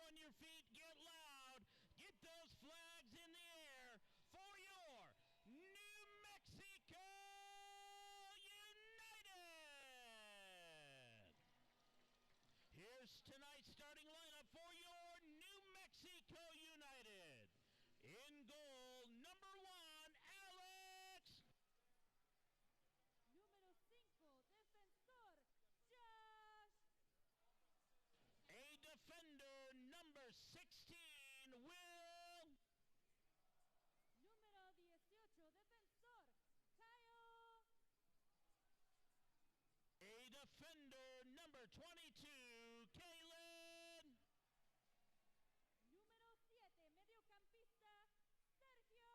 on your feet, get loud, get those flags in the air for your New Mexico United! Here's tonight's starting lineup for your New Mexico United. In goal, number 1, Alex. Número 5, defensor, Josh. A defender, number 16, Will. Número 18, defensor, Kyle. A defender, number 22, Kaylin. Número 7, mediocampista, Sergio.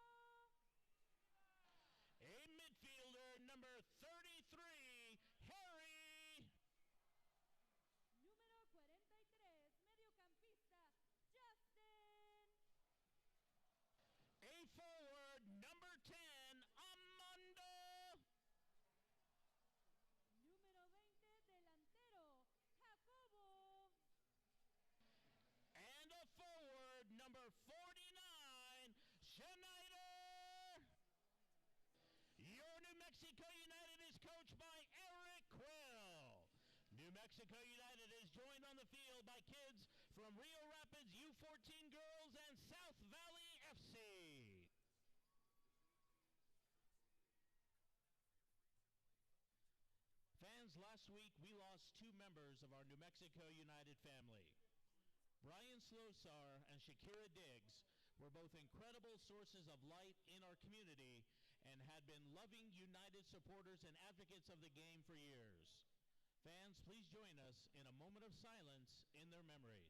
A midfielder, number 33, Harry. Número 43, mediocampista, Justin. A forward, number 10, Amanda. Número 20, delantero, Jacobo. And a forward, number 49, Schneider. Your New Mexico United is coached by Eric Quill. New Mexico United is joined on the field by kids from Rio Rapids U14 Girls and South Valley FC. Fans, last week we lost 2 members of our New Mexico United family. Brian Slosar and Shakira Diggs were both incredible sources of light in our community and had been loving United supporters and advocates of the game for years. Fans, please join us in a moment of silence in their memory.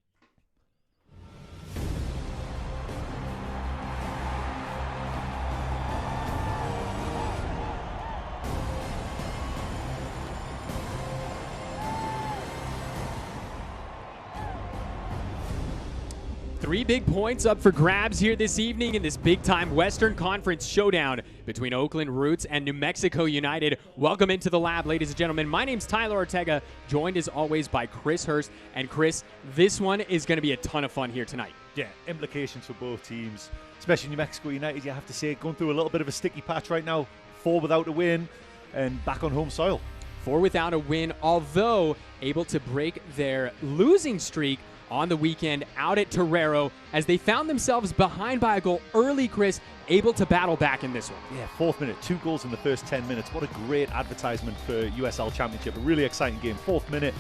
Three big points up for grabs here this evening in this big-time Western Conference showdown between Oakland Roots and New Mexico United. Welcome into the lab, ladies and gentlemen. My name's Tyler Ortega, joined as always by Chris Hurst. And Chris, this one is going to be a ton of fun here tonight. Yeah, implications for both teams, especially New Mexico United, you have to say, going through a little bit of a sticky patch right now. 4 without a win and back on home soil. 4 without a win, although able to break their losing streak on the weekend out at Torero as they found themselves behind by a goal early, Chris, able to battle back in this one. Yeah, 4th minute, 2 goals in the first 10 minutes. What a great advertisement for USL Championship. A really exciting game. 4th minute,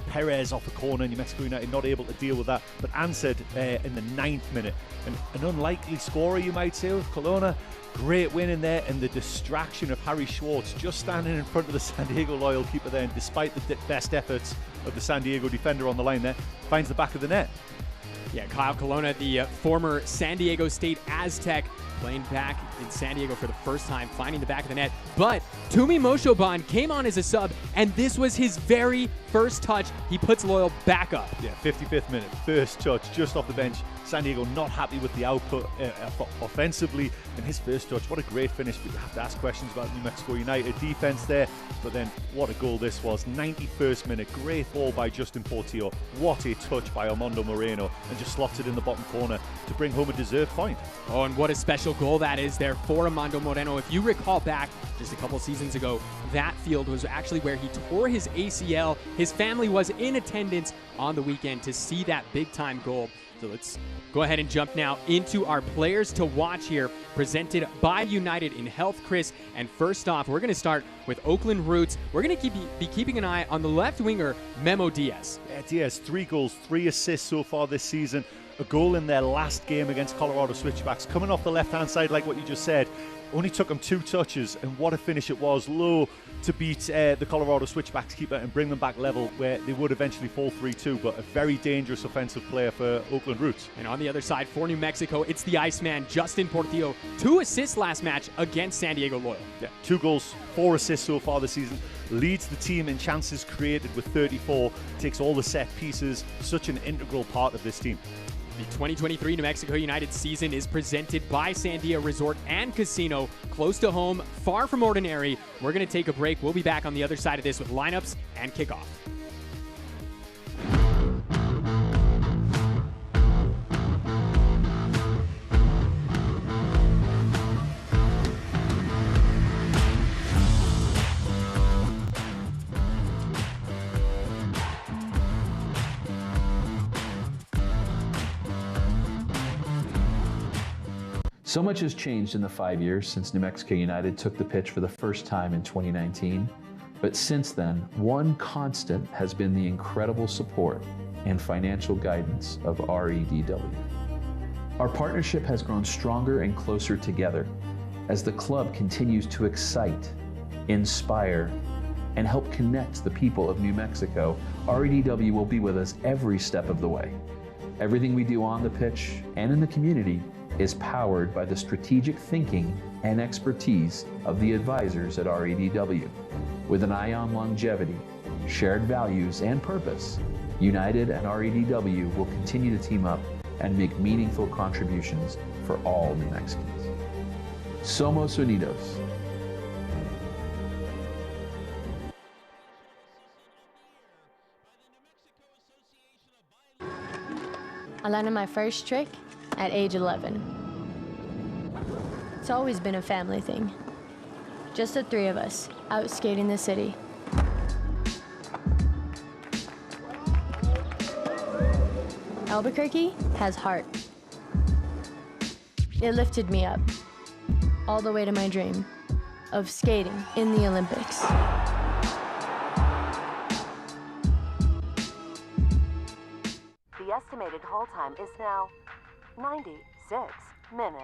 Perez off the corner, New Mexico United not able to deal with that, but answered in the 9th minute. An unlikely scorer, you might say, with Kelowna. Great win in there, and the distraction of Harry Schwartz just standing in front of the San Diego Loyal keeper there, and despite the best efforts of the San Diego defender on the line there, finds the back of the net. Yeah, Kyle Kelowna, the former San Diego State Aztec, playing back in San Diego for the first time, finding the back of the net. But Tumi Moshoban came on as a sub, and this was his very first touch. He puts Loyal back up. Yeah, 55th minute, first touch, just off the bench. San Diego not happy with the output offensively, and his first touch, what a great finish. But you have to ask questions about New Mexico United defense there, but then what a goal this was. 91st minute, great ball by Justin Portillo. What a touch by Armando Moreno, and just slots it in the bottom corner to bring home a deserved point. Oh, and what a special goal that is there for Armando Moreno. If you recall back just a couple seasons ago, that field was actually where he tore his ACL. His family was in attendance on the weekend to see that big-time goal. So let's go ahead and jump now into our players to watch here, presented by United in Health, Chris. And first off, we're going to start with Oakland Roots. We're going to be keeping an eye on the left winger, Memo Diaz. Yeah, Diaz, 3 goals, 3 assists so far this season. A goal in their last game against Colorado Switchbacks. Coming off the left-hand side, like what you just said, only took him 2 touches, and what a finish it was. Low to beat the Colorado Switchbacks keeper and bring them back level where they would eventually fall 3-2, but a very dangerous offensive player for Oakland Roots. And on the other side for New Mexico, it's the Iceman, Justin Portillo. 2 assists last match against San Diego Loyal. Yeah, 2 goals, 4 assists so far this season. Leads the team in chances created with 34. Takes all the set pieces. Such an integral part of this team. The 2023 New Mexico United season is presented by Sandia Resort and Casino. Close to home, far from ordinary. We're going to take a break. We'll be back on the other side of this with lineups and kickoff. So much has changed in the 5 years since New Mexico United took the pitch for the first time in 2019. But since then, one constant has been the incredible support and financial guidance of REDW. Our partnership has grown stronger and closer together as the club continues to excite, inspire, and help connect the people of New Mexico. REDW will be with us every step of the way. Everything we do on the pitch and in the community is powered by the strategic thinking and expertise of the advisors at REDW. With an eye on longevity, shared values, and purpose, United and REDW will continue to team up and make meaningful contributions for all New Mexicans. Somos Unidos. I landed my first trick at age 11. It's always been a family thing. Just the three of us, out skating the city. Albuquerque has heart. It lifted me up, all the way to my dream of skating in the Olympics. The estimated hold time is now 96 minutes.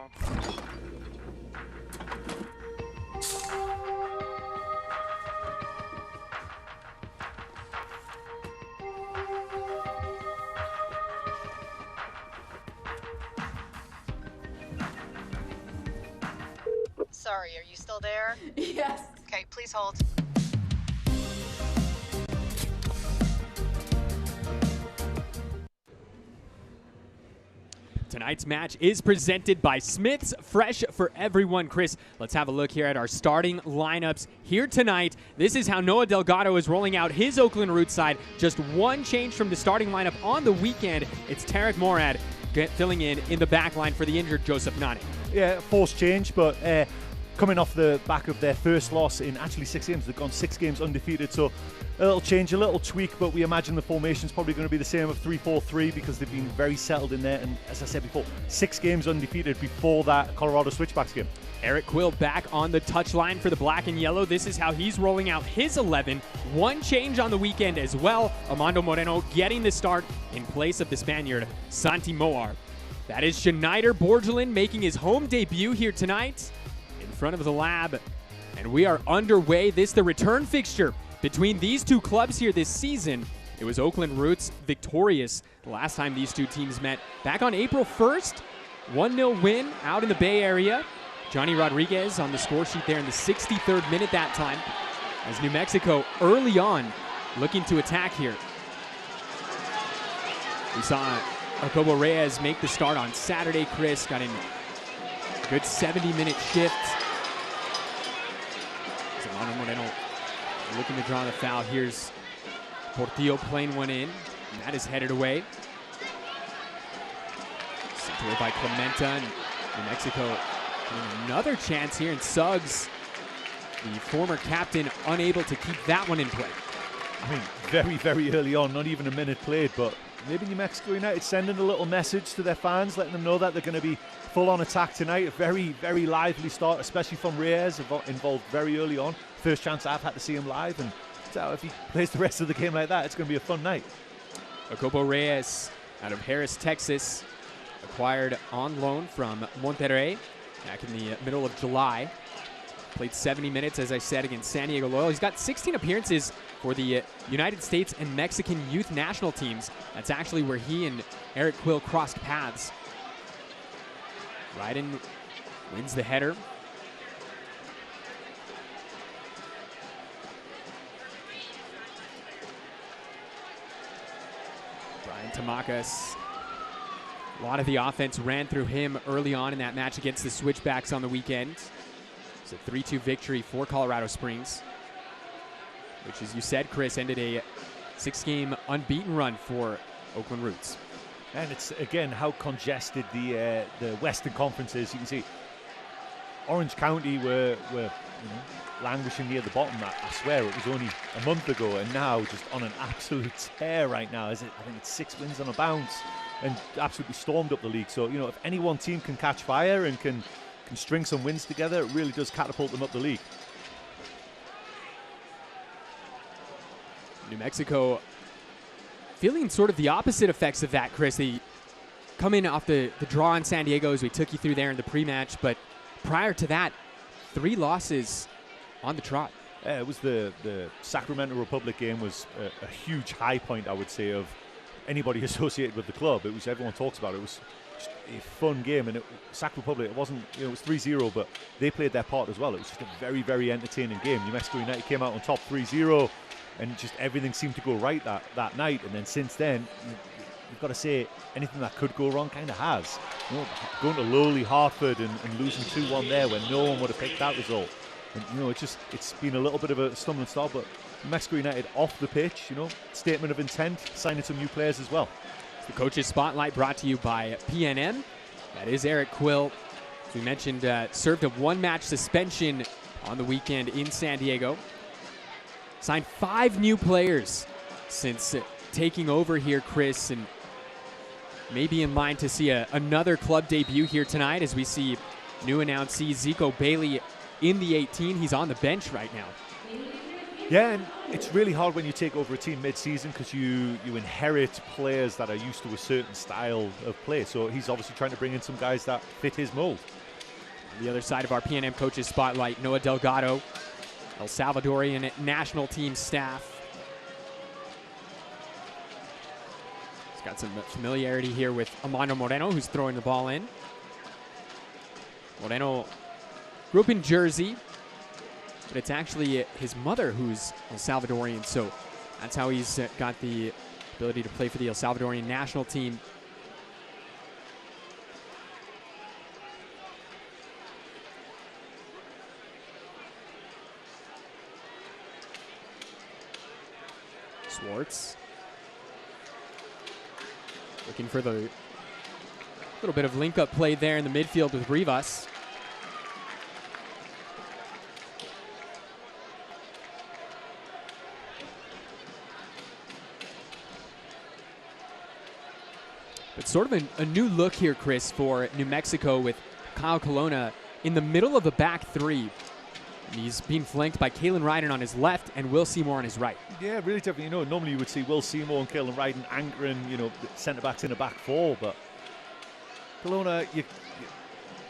Sorry, are you still there? Yes. Okay, please hold. Tonight's match is presented by Smith's Fresh for Everyone. Chris, let's have a look here at our starting lineups here tonight. This is how Noah Delgado is rolling out his Oakland Roots side. Just one change from the starting lineup on the weekend. It's Tarek Morad filling in the back line for the injured Joseph Nane. Yeah, forced change, but coming off the back of their first loss in actually 6 games. They've gone 6 games undefeated, so a little change, a little tweak, but we imagine the formation's probably going to be the same of 3-4-3 because they've been very settled in there, and as I said before, 6 games undefeated before that Colorado Switchbacks game. Eric Quill back on the touchline for the black and yellow. This is how he's rolling out his 11. One change on the weekend as well. Armando Moreno getting the start in place of the Spaniard, Santi Moar. That is Schneider Borgelin making his home debut here tonight in front of the Lab. And we are underway. This the return fixture between these two clubs here this season. It was Oakland Roots victorious the last time these two teams met back on April 1st. 1-0 win out in the Bay Area. Johnny Rodriguez on the score sheet there in the 63rd minute that time, as New Mexico early on looking to attack here. We saw Jacobo Reyes make the start on Saturday. Chris got in a good 70-minute shift. Armando Moreno looking to draw the foul. Here's Portillo playing one in, and that is headed away. Sent away by Clementa, and New Mexico getting another chance here, and Suggs, the former captain, unable to keep that one in play. I mean, very, very early on, not even a minute played, but maybe New Mexico United sending a little message to their fans, letting them know that they're going to be full on attack tonight. A very, very lively start, especially from Reyes, involved very early on. First chance I've had to see him live, and so if he plays the rest of the game like that, it's going to be a fun night. Jacobo Reyes out of Harris, Texas, acquired on loan from Monterrey back in the middle of July. Played 70 minutes, as I said, against San Diego Loyal. He's got 16 appearances for the United States and Mexican youth national teams. That's actually where he and Eric Quill crossed paths. Ryden wins the header. Brian Tamakas. A lot of the offense ran through him early on in that match against the Switchbacks on the weekend. It's a 3-2 victory for Colorado Springs, which, as you said, Chris, ended a 6-game unbeaten run for Oakland Roots. And it's, again, how congested the Western Conference is. You can see Orange County were languishing near the bottom. I swear it was only a month ago, and now just on an absolute tear right now. I think it's 6 wins on a bounce. and absolutely stormed up the league. So, you know, if any one team can catch fire and can string some wins together, it really does catapult them up the league. New Mexico feeling sort of the opposite effects of that, Chris. They come in off the draw in San Diego, as we took you through there in the pre-match, but prior to that, 3 losses on the trot. It was the Sacramento Republic game was a huge high point, I would say, of anybody associated with the club. It was, everyone talks about it. It was just a fun game, and Sac Republic, it wasn't, you know, it was 3-0, but they played their part as well. It was just a very, very entertaining game. New Mexico United came out on top 3-0, and just everything seemed to go right that night. And then since then, you've got to say, anything that could go wrong kind of has. You know, going to lowly Hartford and losing 2-1 there when no one would have picked that result. And, you know, it's been a little bit of a stumbling start, but New Mexico United off the pitch, you know, statement of intent, signing some new players as well. The Coaches Spotlight brought to you by PNM. That is Eric Quill. As we mentioned, served a 1-match suspension on the weekend in San Diego. Signed 5 new players since taking over here, Chris, and maybe in line to see another club debut here tonight as we see new announcee Zico Bailey in the 18. He's on the bench right now. Yeah, and it's really hard when you take over a team mid-season because you inherit players that are used to a certain style of play. So he's obviously trying to bring in some guys that fit his mold. On the other side of our PNM Coaches Spotlight, Noah Delgado, El Salvadorian national team staff. He's got some familiarity here with Armando Moreno, who's throwing the ball in. Moreno grew up in Jersey, but it's actually his mother who's El Salvadorian, so that's how he's got the ability to play for the El Salvadorian national team. Swartz looking for the little bit of link-up play there in the midfield with Rivas. But sort of a new look here, Chris, for New Mexico with Kyle Colonna in the middle of the back 3. And he's being flanked by Kalen Ryden on his left and Will Seymour on his right. Yeah, really different. You know, normally you would see Will Seymour and Kalen Ryden anchoring, you know, centre-backs in a back 4, but Colonna,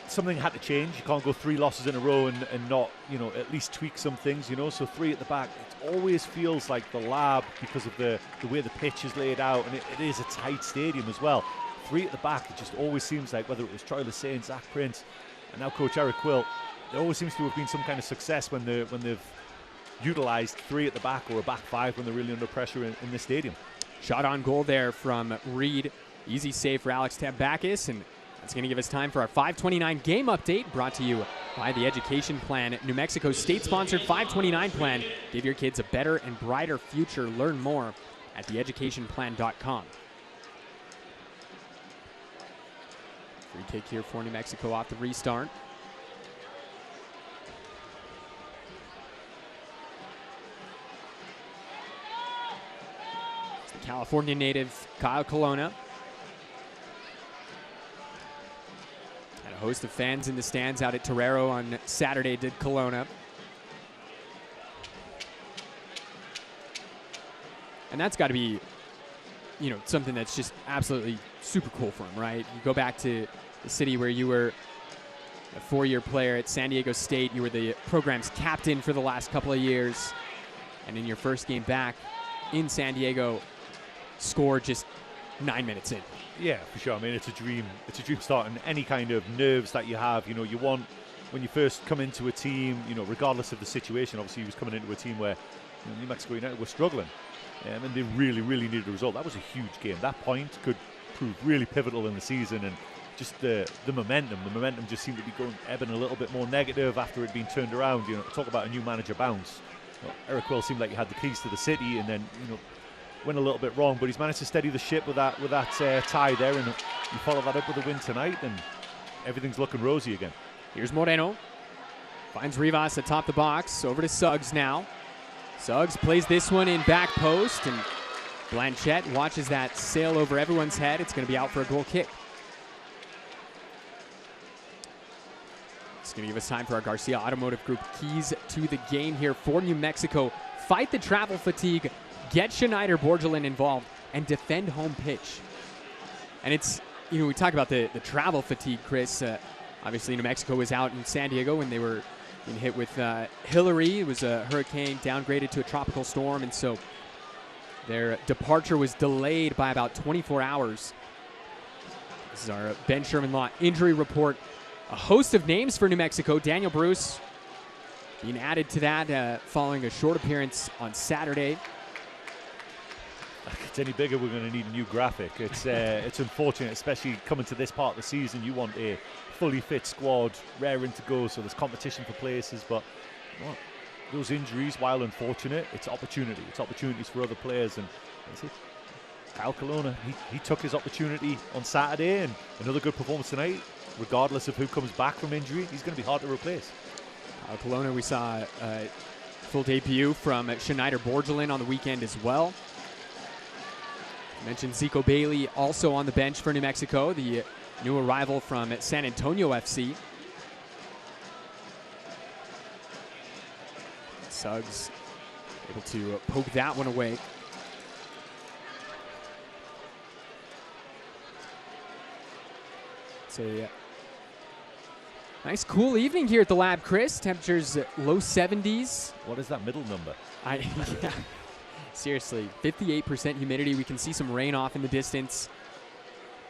something had to change. You can't go 3 losses in a row and not, you know, at least tweak some things, you know. So 3 at the back, it always feels like the lab because of the way the pitch is laid out, and it is a tight stadium as well. 3 at the back, it just always seems like, whether it was Troy Lassane, Zach Prince, and now Coach Eric Quill, there always seems to have been some kind of success when they've utilised 3 at the back or a back 5 when they're really under pressure in this stadium. Shot on goal there from Reed. Easy save for Alex Tambakis, and that's going to give us time for our 529 game update, brought to you by the Education Plan. New Mexico state-sponsored 529 plan. Give your kids a better and brighter future. Learn more at theeducationplan.com. Free kick here for New Mexico off the restart. It's the California native Kyle Colonna. Had a host of fans in the stands out at Torero on Saturday, did Colonna. And that's got to be, you know, something that's just absolutely super cool for him, right? You go back to the city where you were a 4-year player at San Diego State. You were the program's captain for the last couple of years. And in your first game back in San Diego, scored just 9 minutes in. Yeah, for sure. I mean, it's a dream. It's a dream start, and any kind of nerves that you have, you know, you want when you first come into a team, you know, regardless of the situation. Obviously, he was coming into a team where, you know, New Mexico United were struggling, and they really, really needed a result. That was a huge game. That point could prove really pivotal in the season, and just the momentum just seemed to be going ebbing a little bit more negative after it had been turned around. You know, talk about a new manager bounce. Well, Eric Quill seemed like he had the keys to the city, and then, you know, went a little bit wrong, but he's managed to steady the ship with that tie there, and you follow that up with a win tonight, and everything's looking rosy again. Here's Moreno. Finds Rivas atop the box. Over to Suggs now. Suggs plays this one in back post, and Blanchette watches that sail over everyone's head. It's going to be out for a goal kick. It's going to give us time for our Garcia Automotive Group keys to the game here for New Mexico. Fight the travel fatigue, get Schneider Borgelin involved, and defend home pitch. And it's, you know, we talk about the travel fatigue, Chris. Obviously, New Mexico was out in San Diego when they were being hit with Hillary. It was a hurricane downgraded to a tropical storm, and so their departure was delayed by about 24 hours. This is our Ben Sherman Law injury report. A host of names for New Mexico. Daniel Bruce being added to that following a short appearance on Saturday. If it's any bigger, we're going to need a new graphic. It's unfortunate, especially coming to this part of the season. You want a fully fit squad, raring to go, so there's competition for places. But well, those injuries, while unfortunate, it's opportunity. It's opportunities for other players. And that's it. Kyle Colonna, he took his opportunity on Saturday, and another good performance tonight. Regardless of who comes back from injury, he's going to be hard to replace. Kyle Colonna, we saw a full debut from Schneider Borgelin on the weekend as well. I mentioned Zico Bailey also on the bench for New Mexico, the new arrival from San Antonio FC. Suggs able to poke that one away. It's a nice cool evening here at the lab, Chris. Temperatures low 70s. What is that middle number? Yeah. Seriously, 58% humidity. We can see some rain off in the distance.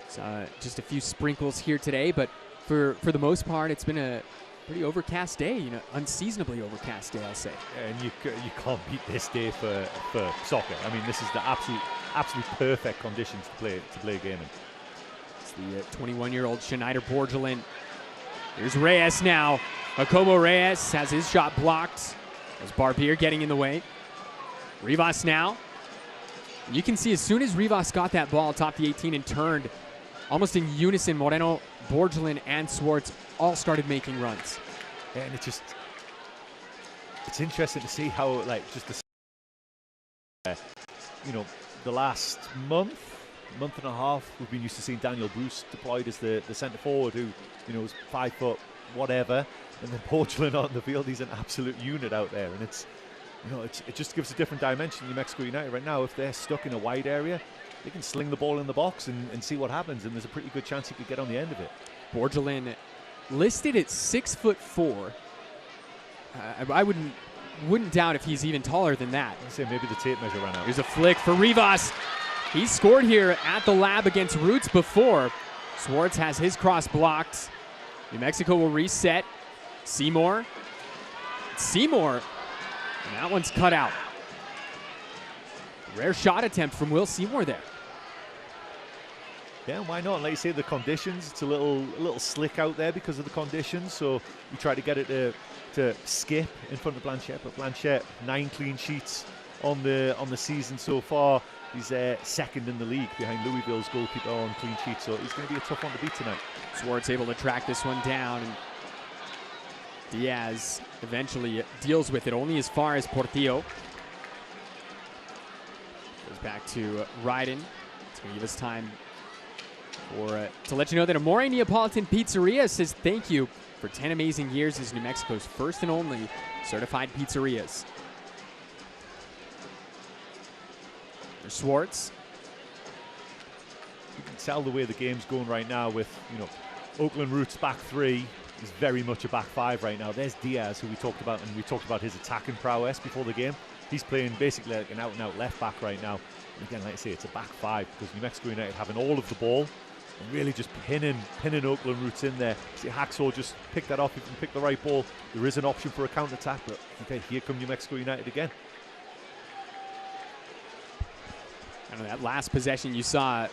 It's, just a few sprinkles here today, but for the most part, it's been a pretty overcast day. You know, unseasonably overcast day, I'll say. And you can't beat this day for soccer. I mean, this is the absolute perfect conditions to play a game in. It's the 21-year-old Schneider Borgelin. Here's Reyes now. Jacobo Reyes has his shot blocked. There's Barbier getting in the way. Rivas now. You can see as soon as Rivas got that ball atop the 18 and turned, almost in unison, Moreno, Borgelin, and Swartz all started making runs. Yeah, and it's interesting to see how, like, just the last month and a half, we've been used to seeing Daniel Bruce deployed as the centre forward who, is 5 foot whatever, and then Borgelin on the field, he's an absolute unit out there, and it just gives a different dimension to New Mexico United right now. If they're stuck in a wide area, they can sling the ball in the box and see what happens, and there's a pretty good chance he could get on the end of it. Borgelin listed at 6'4". I wouldn't doubt if he's even taller than that. I'd say maybe the tape measure ran out. Here's a flick for Rivas. He scored here at the lab against Roots before. Swartz has his cross blocked. New Mexico will reset. Seymour. And that one's cut out. Rare shot attempt from Will Seymour there. Yeah, why not? Like you say, the conditions, it's a little slick out there because of the conditions. So you try to get it to skip in front of Blanchette, but Blanchette 9 clean sheets on the season so far. He's second in the league behind Louisville's goalkeeper on clean sheets, so he's going to be a tough one to beat tonight. Swartz able to track this one down, and Diaz eventually deals with it only as far as Portillo. Goes back to Ryden. It's going to give us time to let you know that Amore Neapolitan Pizzeria says thank you for 10 amazing years as New Mexico's first and only certified pizzerias. There's Swartz. You can tell the way the game's going right now with, Oakland Roots back 3 is very much a back 5 right now. There's Diaz, who we talked about, and we talked about his attacking prowess before the game. He's playing basically like an out-and-out left back right now. And again, like I say, it's a back 5 because New Mexico United having all of the ball and really just pinning Oakland Roots in there. See, Hacksaw just picked that off. If you can pick the right ball, there is an option for a counter-attack, but okay, here come New Mexico United again. I know that last possession you saw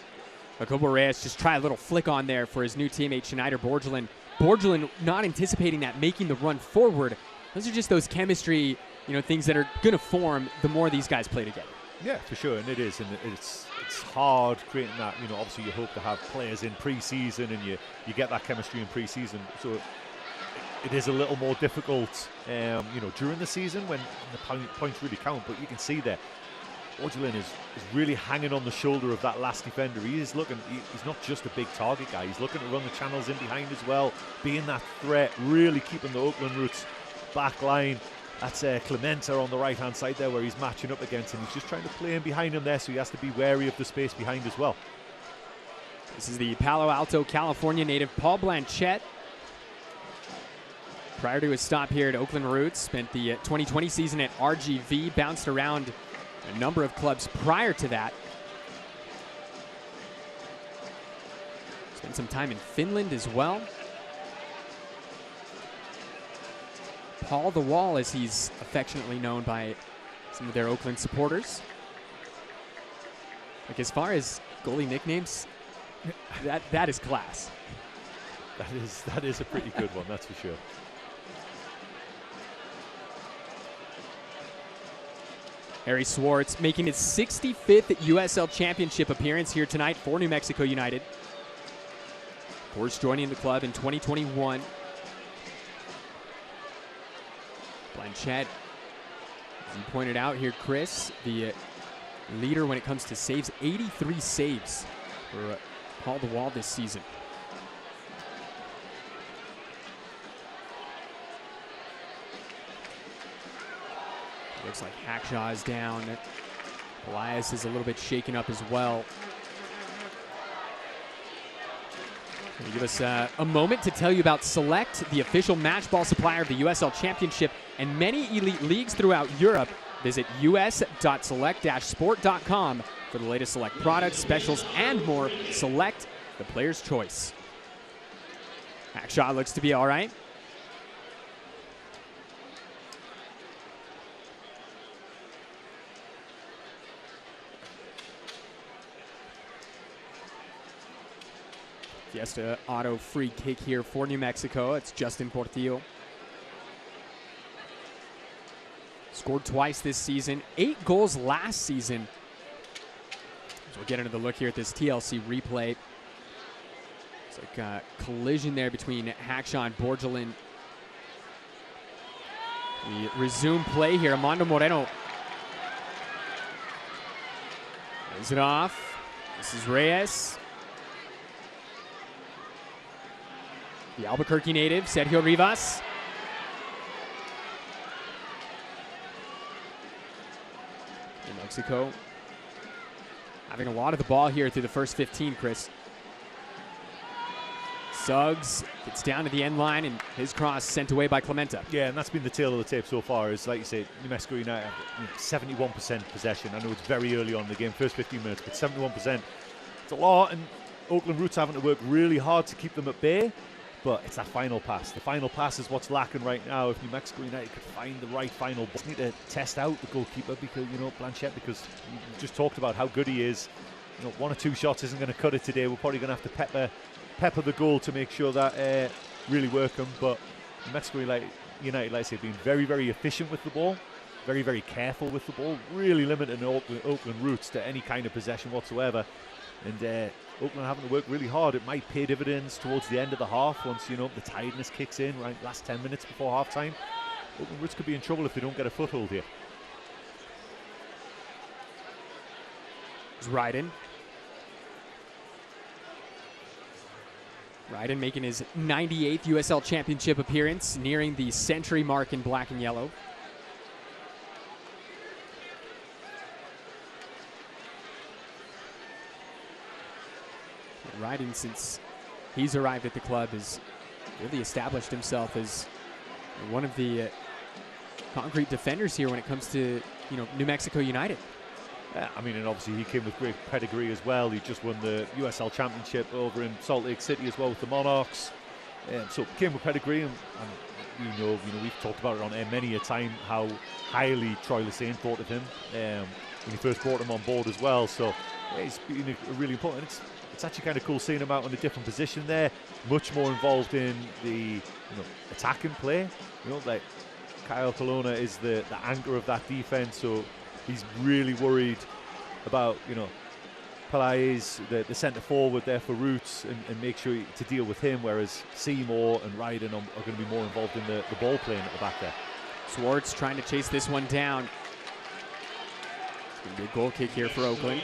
Jacobo Reyes just try a little flick on there for his new teammate Schneider Borgelin. Borgelin not anticipating that, making the run forward. Those are just those chemistry, things that are going to form the more these guys play together. Yeah, for sure, and it is, and it's hard creating that. Obviously you hope to have players in pre-season, and you get that chemistry in pre-season. So it is a little more difficult, during the season when the points really count. But you can see that Borgelin is really hanging on the shoulder of that last defender. He's not just a big target guy. He's looking to run the channels in behind as well, being that threat, really keeping the Oakland Roots back line. That's Clementa on the right-hand side there where he's matching up against, and he's just trying to play in behind him there, so he has to be wary of the space behind as well. This is the Palo Alto, California native Paul Blanchette. Prior to his stop here at Oakland Roots, spent the 2020 season at RGV, bounced around a number of clubs prior to that. Spent some time in Finland as well. Paul the Wall, as he's affectionately known by some of their Oakland supporters. Like, as far as goalie nicknames, that is class. That is a pretty good one, that's for sure. Harry Swartz making his 65th USL Championship appearance here tonight for New Mexico United. Of course, joining the club in 2021. Blanchette, as you pointed out here, Chris, the leader when it comes to saves, 83 saves for Paul the Wall this season. Looks like Hackshaw is down. Elias is a little bit shaken up as well. Give us a moment to tell you about Select, the official match ball supplier of the USL Championship and many elite leagues throughout Europe. Visit us.select-sport.com for the latest Select products, specials, and more. Select, the player's choice. Hackshaw looks to be all right. Fiesta auto free kick here for New Mexico. It's Justin Portillo. Scored twice this season, 8 goals last season. So we'll get into the look here at this TLC replay. It's like a collision there between Hackshaw and Borgelin. We resume play here. Armando Moreno lays it off. This is Reyes. The Albuquerque native, Sergio Rivas. New Mexico having a lot of the ball here through the first 15, Chris. Suggs gets down to the end line, and his cross sent away by Clementa. Yeah, and that's been the tail of the tape so far. Is like you say, New Mexico United have 71% possession. I know it's very early on in the game, first 15 minutes, but 71%. It's a lot, and Oakland Roots having to work really hard to keep them at bay. But it's that final pass. The final pass is what's lacking right now. If New Mexico United could find the right final ball, need to test out the goalkeeper, because Blanchette, because you just talked about how good he is. 1 or 2 shots isn't going to cut it today. We're probably going to have to pepper the goal to make sure that really work them. But New Mexico United, like I say, being very, very efficient with the ball, very, very careful with the ball, really limiting Oakland Roots to any kind of possession whatsoever. And Oakland having to work really hard. It might pay dividends towards the end of the half once, the tiredness kicks in, right? Last 10 minutes before half-time. Oakland Roots could be in trouble if they don't get a foothold here. It's Ryden. Ryden making his 98th USL Championship appearance, nearing the century mark in black and yellow. Ryden, since he's arrived at the club, has really established himself as one of the concrete defenders here when it comes to New Mexico United. Yeah, I mean, and obviously he came with great pedigree as well. He just won the USL Championship over in Salt Lake City as well with the Monarchs. So came with pedigree, and we've talked about it on air many a time how highly Troy Lesane thought of him when he first brought him on board as well. So yeah, he's been a really important. It's actually kind of cool seeing him out in a different position there, much more involved in the attacking play. Like Kyle Colonna is the anchor of that defense, so he's really worried about Pelaez, the centre forward there for Roots, and make sure to deal with him, whereas Seymour and Ryden are going to be more involved in the ball playing at the back there. Swartz trying to chase this one down. Gonna be a goal kick here for Oakland.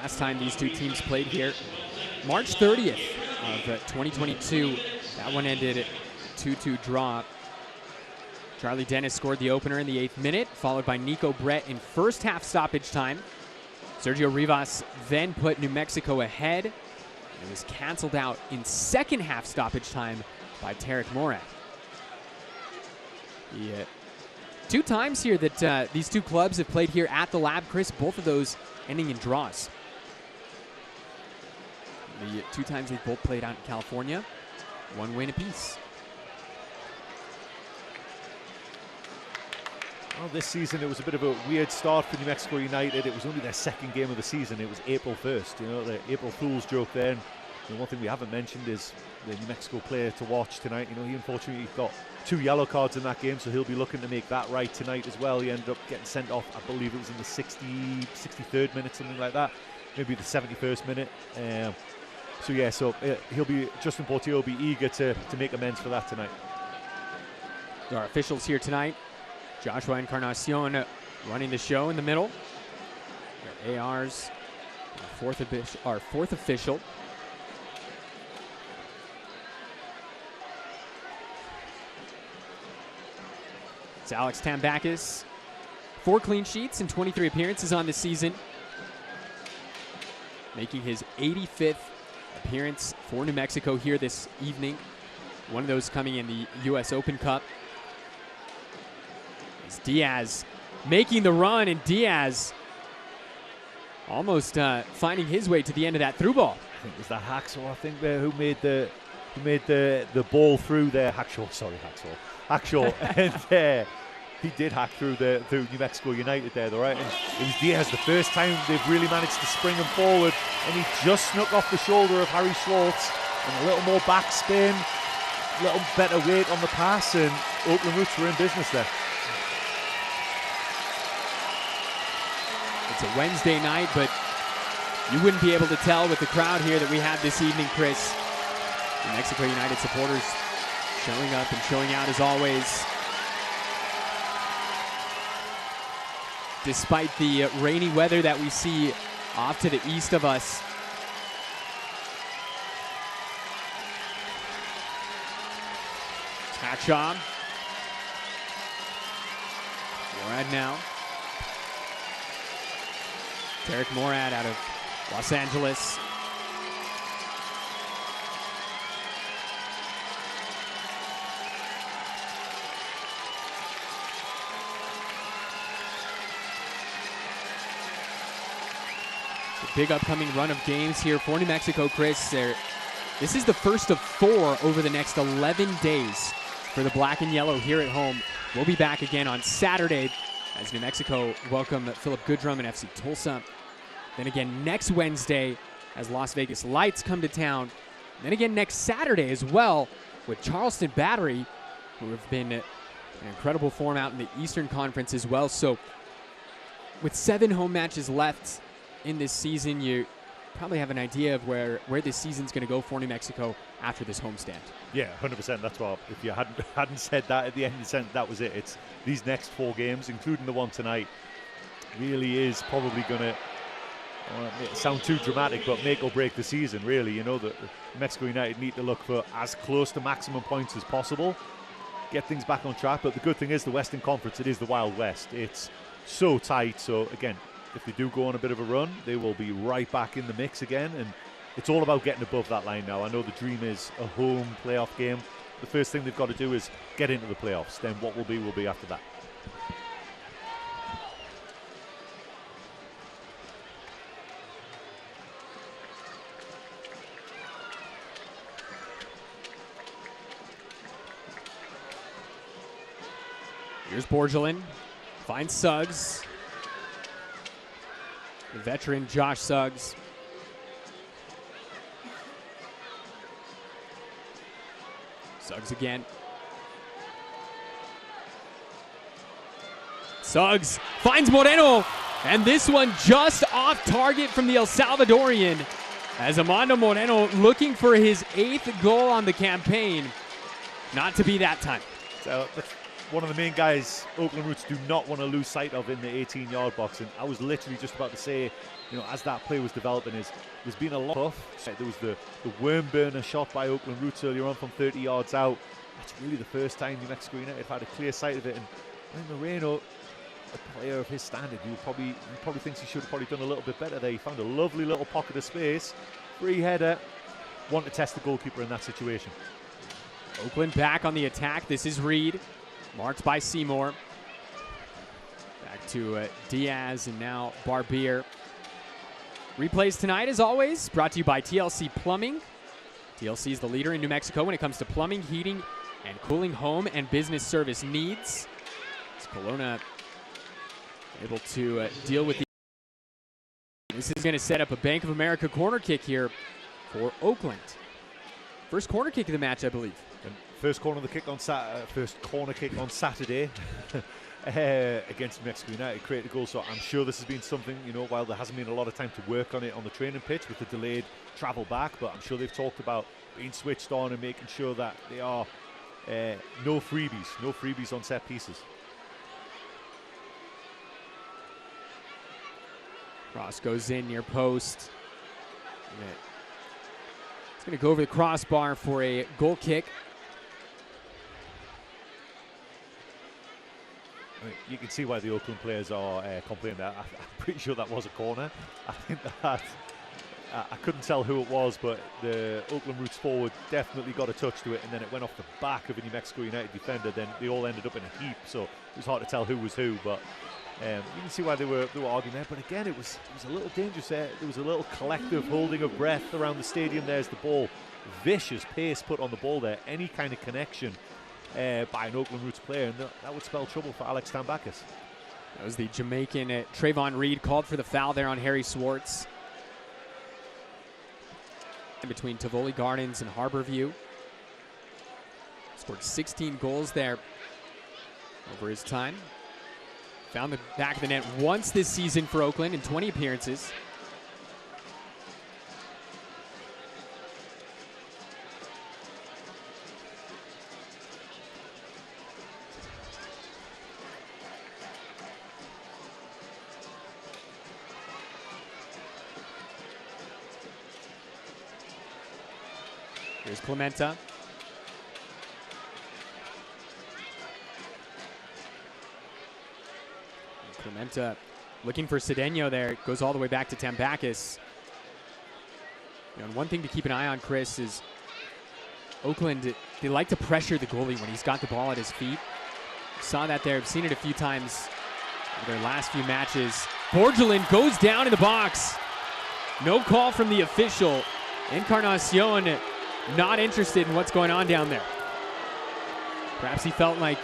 Last time these two teams played here, March 30th of 2022. That one ended 2-2 draw. Charlie Dennis scored the opener in the 8th minute, followed by Nico Brett in first half stoppage time. Sergio Rivas then put New Mexico ahead. It was canceled out in second half stoppage time by Tarek Morad. Yeah. 2 times here that these two clubs have played here at the Lab, Chris, both of those ending in draws. The 2 times they've both played out in California, 1 win apiece. Well, this season it was a bit of a weird start for New Mexico United. It was only their second game of the season. It was April 1st, you know, the April Fool's joke there. And one thing we haven't mentioned is the New Mexico player to watch tonight. You know, he unfortunately got 2 yellow cards in that game, so he'll be looking to make that right tonight as well. He ended up getting sent off, I believe it was in the 63rd minute, something like that. Maybe the 71st minute. So he'll be, Justin Portillo will be eager to make amends for that tonight. Our officials here tonight. Joshua Encarnacion running the show in the middle. Our ARs, our fourth official. It's Alex Tambakis. 4 clean sheets and 23 appearances on the season. Making his 85th appearance for New Mexico here this evening. One of those coming in the U.S. Open Cup. It's Diaz making the run, and Diaz almost finding his way to the end of that through ball. I think it was the Hacksaw, I think, there who made the ball through there. Hackshaw. And he did hack through New Mexico United there, though, right? And it was Diaz, the first time they've really managed to spring him forward, and he just snuck off the shoulder of Harry Schwartz, and a little more backspin, a little better weight on the pass, and Oakland Roots were in business there. It's a Wednesday night, but you wouldn't be able to tell with the crowd here that we had this evening, Chris. New Mexico United supporters showing up and showing out as always. Despite the rainy weather that we see off to the east of us. Hackshaw. Morad now. Tarek Morad out of Los Angeles. Big upcoming run of games here for New Mexico, Chris. This is the first of 4 over the next 11 days for the black and yellow here at home. We'll be back again on Saturday as New Mexico welcome Philip Goodrum and FC Tulsa. Then again next Wednesday as Las Vegas Lights come to town. And then again next Saturday as well with Charleston Battery, who have been in incredible form out in the Eastern Conference as well. So with 7 home matches left in this season, you probably have an idea of where this season's going to go for New Mexico after this homestand. Yeah, 100%. That's what, if you hadn't said that at the end of the sentence, that was it. It's these next 4 games, including the one tonight, really is probably going to sound too dramatic, but make or break the season, really. You know, that Mexico United need to look for as close to maximum points as possible, get things back on track. But the good thing is the Western Conference, it is the Wild West. It's so tight. So, again, if they do go on a bit of a run, they will be right back in the mix again. And it's all about getting above that line now. I know the dream is a home playoff game. The first thing they've got to do is get into the playoffs. Then what will be after that. Here's Borgelin. Finds Suggs. The veteran Josh Suggs. Suggs again. Suggs finds Moreno. And this one just off target from the El Salvadorian. As Armando Moreno looking for his 8th goal on the campaign. Not to be that time. So that's one of the main guys Oakland Roots do not want to lose sight of in the 18-yard box. And I was literally just about to say, you know, as that play was developing, there's been a lot of there was the worm burner shot by Oakland Roots earlier on from 30 yards out. That's really the first time New Mexico United have had a clear sight of it. And Moreno, a player of his standard, he probably thinks he should have probably done a little bit better there. He found a lovely little pocket of space, free header. Want to test the goalkeeper in that situation. Oakland back on the attack. This is Reed, marked by Seymour. Back to Diaz and now Barbier. Replays tonight, as always, brought to you by TLC Plumbing. TLC is the leader in New Mexico when it comes to plumbing, heating, and cooling home and business service needs. As Kelowna able to deal with the... This is going to set up a Bank of America corner kick here for Oakland. First corner kick of the match, I believe. And first corner kick on Saturday against New Mexico United, created a goal. So I'm sure this has been something, you know, while there hasn't been a lot of time to work on it on the training pitch with the delayed travel back, but I'm sure they've talked about being switched on and making sure that they are no freebies on set pieces. Cross goes in near post. It's going to go over the crossbar for a goal kick. I mean, you can see why the Oakland players are complaining there. I'm pretty sure that was a corner. I think that I couldn't tell who it was, but the Oakland Roots forward definitely got a touch to it, and then it went off the back of a New Mexico United defender. Then they all ended up in a heap, so it was hard to tell who was who. But you can see why they were arguing there. But again, it was a little dangerous there. There was a little collective holding of breath around the stadium. There's the ball, vicious pace put on the ball there. Any kind of connection by an Oakland Roots player, and that would spell trouble for Alex Tambakis. That was the Jamaican Trayvon Reed called for the foul there on Harry Swartz. In between Tivoli Gardens and Harborview. Scored 16 goals there over his time. Found the back of the net once this season for Oakland in 20 appearances. Here's Clementa. Clementa looking for Cedeno there. It goes all the way back to Tambakis. You know, and one thing to keep an eye on, Chris, is Oakland, they like to pressure the goalie when he's got the ball at his feet. Saw that there. I've seen it a few times in their last few matches. Borgelin goes down in the box. No call from the official. Encarnacion not interested in what's going on down there. Perhaps he felt like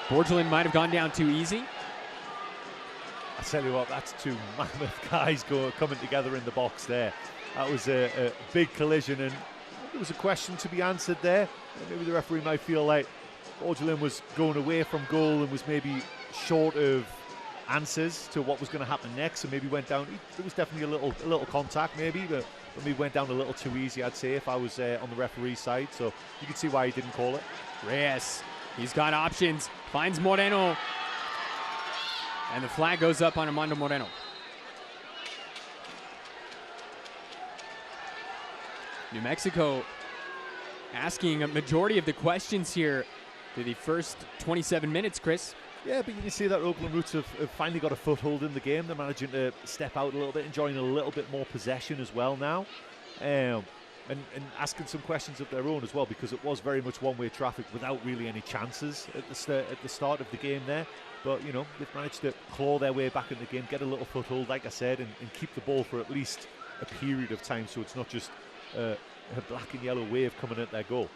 Borgelin might have gone down too easy. I tell you what, that's two mammoth guys coming together in the box there. That was a big collision, and there was a question to be answered there. Maybe the referee might feel like Borgelin was going away from goal and was maybe short of answers to what was going to happen next, and maybe went down. There was definitely a little contact maybe, but maybe went down a little too easy, I'd say, if I was on the referee's side. So you can see why he didn't call it. Reyes, he's got options, finds Moreno, and the flag goes up on Armando Moreno. New Mexico asking a majority of the questions here through the first 27 minutes, Chris. Yeah, but you can see that Oakland Roots have finally got a foothold in the game. They're managing to step out a little bit, enjoying a little bit more possession as well now. And asking some questions of their own as well, because it was very much one-way traffic without really any chances at the start of the game there. But, you know, they've managed to claw their way back in the game, get a little foothold, like I said, and keep the ball for at least a period of time, so it's not just a black and yellow wave coming at their goal.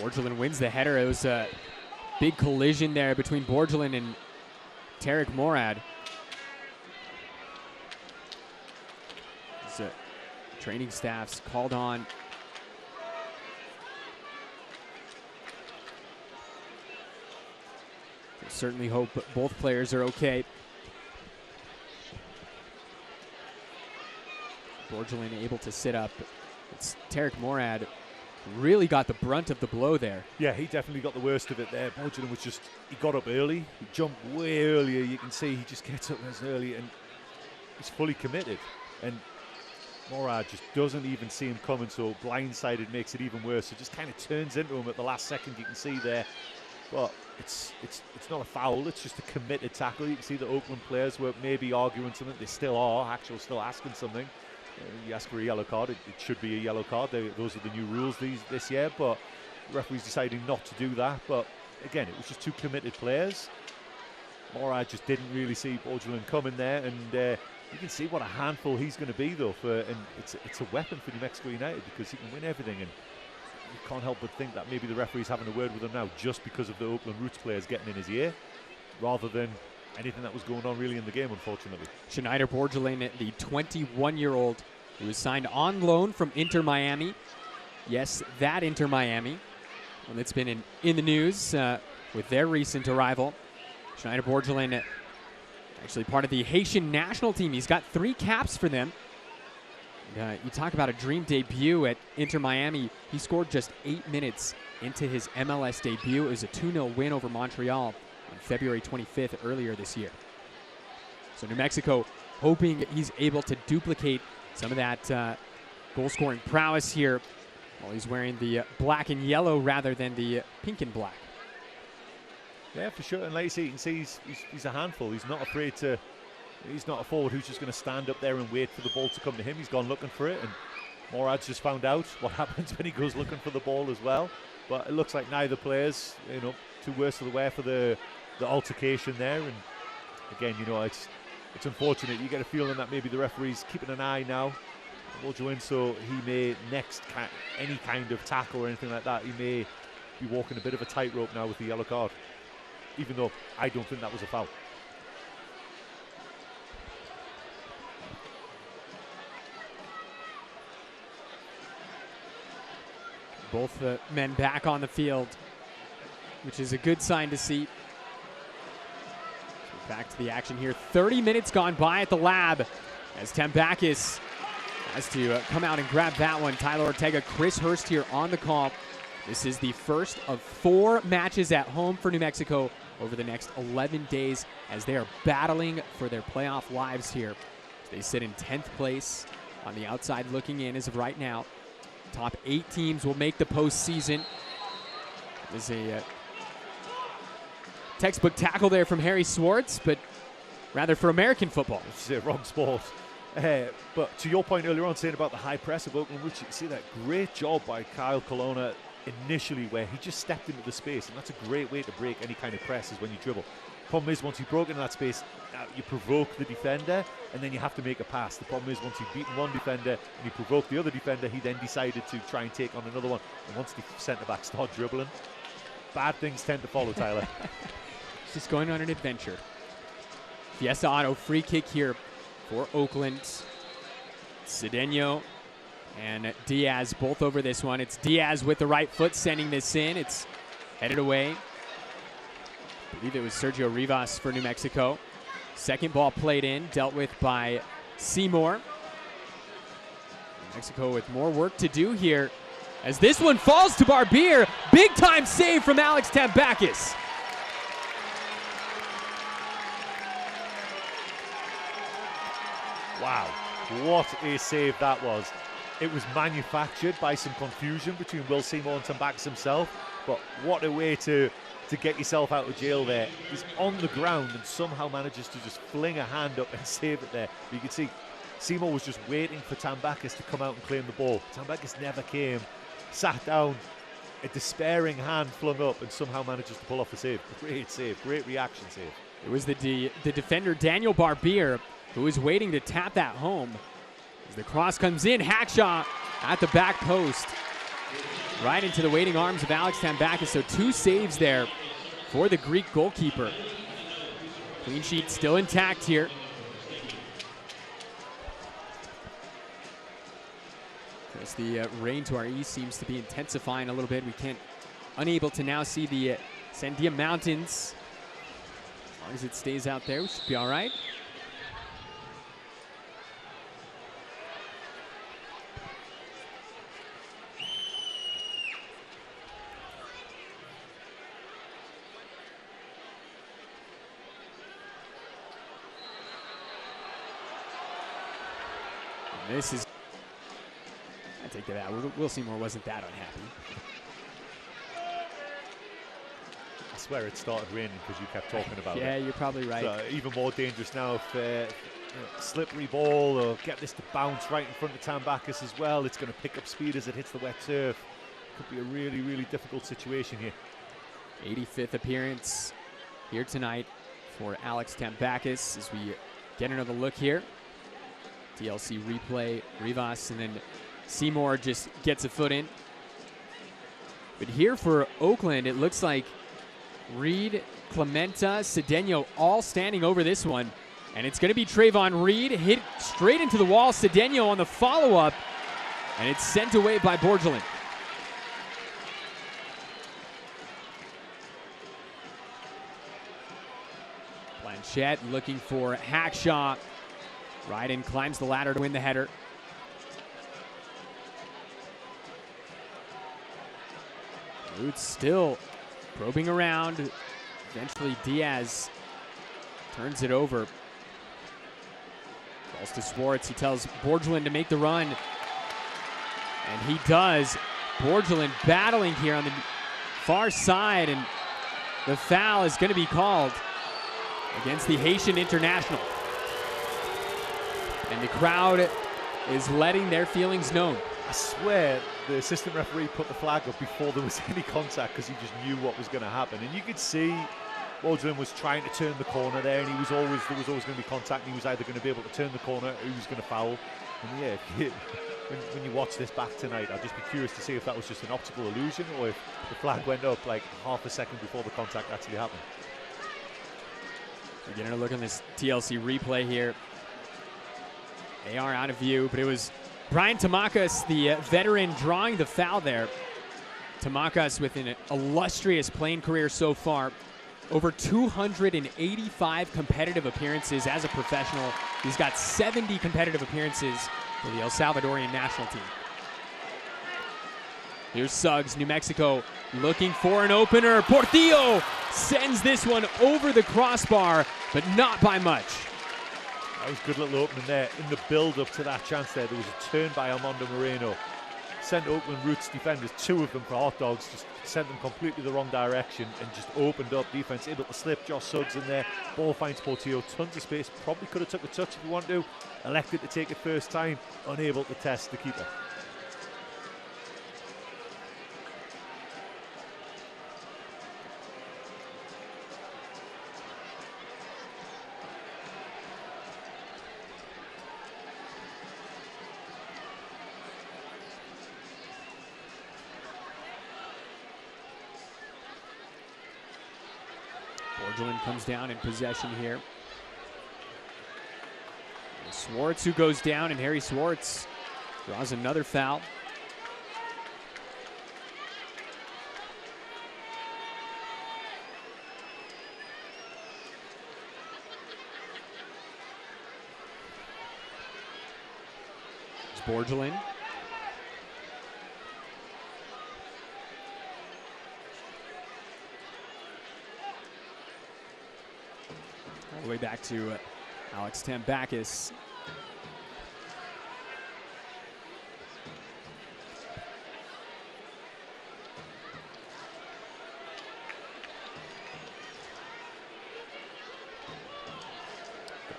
Borgelin wins the header. It was a big collision there between Borgelin and Tarek Morad. Training staff's called on. Certainly hope both players are okay. Borgelin able to sit up. It's Tarek Morad really got the brunt of the blow there. Yeah, he definitely got the worst of it there. Borgelin was just, he got up early. He jumped way earlier. You can see he just gets up as early and he's fully committed. And Morad just doesn't even see him coming, so blindsided makes it even worse. So just kind of turns into him at the last second, you can see there. But it's not a foul, it's just a committed tackle. You can see the Oakland players were maybe arguing something. They still are, actually still asking something. You ask for a yellow card, it should be a yellow card. Those are the new rules this year, but the referee's deciding not to do that. But again, it was just two committed players. Morad just didn't really see Borgelin coming there, and you can see what a handful he's going to be, though. And it's a weapon for New Mexico United because he can win everything, and you can't help but think that maybe the referee's having a word with him now just because of the Oakland Roots players getting in his ear, rather than anything that was going on really in the game, unfortunately. Schneider Borgelin, the 21-year-old who was signed on loan from Inter Miami. Yes, that Inter Miami, one that's been in the news with their recent arrival. Schneider Borgelin, actually part of the Haitian national team. He's got 3 caps for them. You talk about a dream debut at Inter Miami. He scored just 8 minutes into his MLS debut. It was a 2-0 win over Montreal on February 25th earlier this year. So New Mexico hoping he's able to duplicate some of that goal-scoring prowess here while he's wearing the black and yellow rather than the pink and black. Yeah, for sure. And like you can see, he's a handful. He's not afraid to. He's not a forward who's just going to stand up there and wait for the ball to come to him. He's gone looking for it, and Morad's just found out what happens when he goes looking for the ball as well. But it looks like neither players, too worse for the wear for the altercation there. And again, it's unfortunate. You get a feeling that maybe the referee's keeping an eye now on Borgelin, so he may any kind of tackle or anything like that, he may be walking a bit of a tightrope now with the yellow card, even though I don't think that was a foul. Both men back on the field, which is a good sign to see. So back to the action here. 30 minutes gone by at the lab as Tambakis has to come out and grab that one. Tyler Ortega, Chris Hurst here on the call. This is the first of 4 matches at home for New Mexico over the next 11 days as they are battling for their playoff lives here. They sit in 10th place on the outside looking in as of right now. Top 8 teams will make the postseason. There's a textbook tackle there from Harry Swartz, but rather for American football. It's a wrong sport. But to your point earlier on, saying about the high press of Oakland, which you see that great job by Kyle Colonna initially where he just stepped into the space, and that's a great way to break any kind of press is when you dribble. Problem is, once you broke into that space, you provoke the defender, and then you have to make a pass. The problem is, once you've beaten one defender and you provoke the other defender, he then decided to try and take on another one. And once the centre-back start dribbling, bad things tend to follow, Tyler. Just going on an adventure. Fiesta Auto free kick here for Oakland. Cedeno and Diaz both over this one. It's Diaz with the right foot sending this in. It's headed away. I believe it was Sergio Rivas for New Mexico. Second ball played in, dealt with by Seymour. New Mexico with more work to do here as this one falls to Barbier. Big time save from Alex Tambakis. Wow, what a save that was. It was manufactured by some confusion between Will Seymour and Tambakis himself, but what a way to get yourself out of jail there. He's on the ground and somehow manages to just fling a hand up and save it there. But you can see Seymour was just waiting for Tambakis to come out and claim the ball. Tambakis never came, sat down, a despairing hand flung up and somehow manages to pull off the save. Great save, great reaction save. It was the defender Daniel Barbier who was waiting to tap that home. As the cross comes in, Hackshaw at the back post. Right into the waiting arms of Alex Tambakis. So 2 saves there for the Greek goalkeeper. Clean sheet still intact here. As the rain to our east seems to be intensifying a little bit. Unable to now see the Sandia Mountains. As long as it stays out there, we should be all right. This is, I take that out. Will Seymour wasn't that unhappy. I swear it started raining because you kept talking about it. Yeah, you're probably right. So even more dangerous now if slippery ball or get this to bounce right in front of Tambakis as well. It's going to pick up speed as it hits the wet turf. Could be a really, really difficult situation here. 85th appearance here tonight for Alex Tambakis as we get another look here. TLC replay, Rivas, and then Seymour just gets a foot in. But here for Oakland, it looks like Reed, Clementa, Cedeno all standing over this one. And it's going to be Trayvon Reed, hit straight into the wall. Cedeno on the follow-up, and it's sent away by Borgelin. Blanchette looking for Hackshaw. Ryden climbs the ladder to win the header. Roots still probing around. Eventually Diaz turns it over. Falls to Swartz. He tells Borgelin to make the run. And he does. Borgelin battling here on the far side. And the foul is going to be called against the Haitian international. And the crowd is letting their feelings known. I swear the assistant referee put the flag up before there was any contact because he just knew what was going to happen. And you could see Borgelin was trying to turn the corner there, and there was always going to be contact, and he was either going to be able to turn the corner or he was going to foul. And yeah, when you watch this back tonight, I'd just be curious to see if that was just an optical illusion or if the flag went up like half a second before the contact actually happened. We're getting a look on this TLC replay here. They are out of view, but it was Brian Tamakas, the veteran, drawing the foul there. Tamakas with an illustrious playing career so far. Over 285 competitive appearances as a professional. He's got 70 competitive appearances for the El Salvadorian national team. Here's Suggs, New Mexico, looking for an opener. Portillo sends this one over the crossbar, but not by much. That was a good little opening there. In the build-up to that chance there was a turn by Armando Moreno. Sent Oakland Roots defenders, two of them for hot dogs, just sent them completely the wrong direction and just opened up defense, able to slip Josh Suggs in there. Ball finds Portillo, tons of space, probably could have took a touch if you want to. Elected to take it first time, unable to test the keeper. Borgelin comes down in possession here. Swartz who goes down, and Harry Swartz draws another foul. It's Borgelin. All the way back to Alex Tambakis.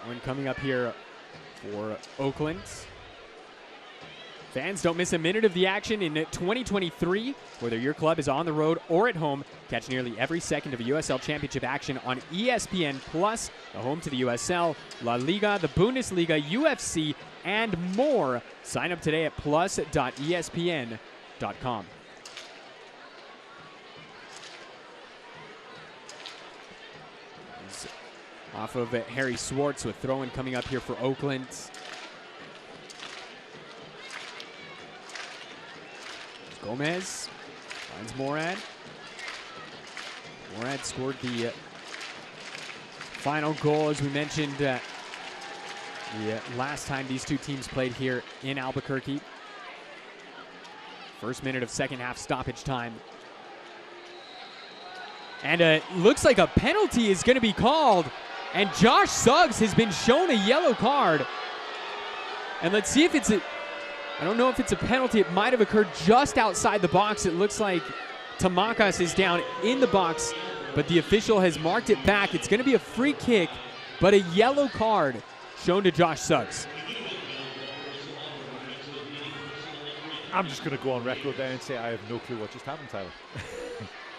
One coming up here for Oakland. Fans, don't miss a minute of the action in 2023. Whether your club is on the road or at home, catch nearly every second of a USL Championship action on ESPN Plus, the home to the USL, La Liga, the Bundesliga, UFC, and more. Sign up today at plus.espn.com. Off of Harry Swartz with throw-in coming up here for Oakland. Gomez finds Morad. Morad scored the final goal, as we mentioned, the last time these two teams played here in Albuquerque. First minute of second half stoppage time. And it looks like a penalty is going to be called. And Josh Suggs has been shown a yellow card. And let's see if it's a, I don't know if it's a penalty. It might have occurred just outside the box. It looks like Tamakas is down in the box, but the official has marked it back. It's going to be a free kick, but a yellow card shown to Josh Suggs. I'm just going to go on record there and say I have no clue what just happened, Tyler.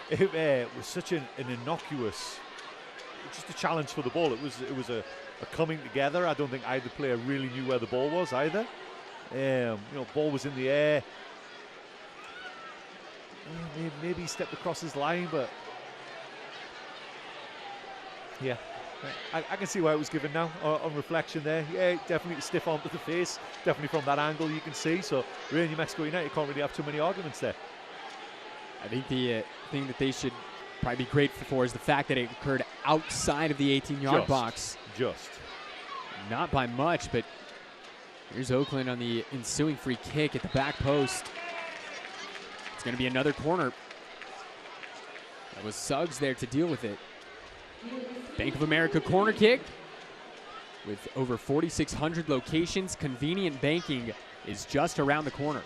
It was such an innocuous, just a challenge for the ball. It was a coming together. I don't think either player really knew where the ball was either. Ball was in the air. Maybe he stepped across his line, but yeah, I can see why it was given now on reflection there. Yeah, definitely stiff arm to the face, definitely from that angle you can see. So really, New Mexico United can't really have too many arguments there. I think the thing that they should probably be grateful for is the fact that it occurred outside of the 18-yard box. Just. Not by much, but here's Oakland on the ensuing free kick at the back post. It's going to be another corner. That was Suggs there to deal with it. Bank of America corner kick. With over 4,600 locations, convenient banking is just around the corner.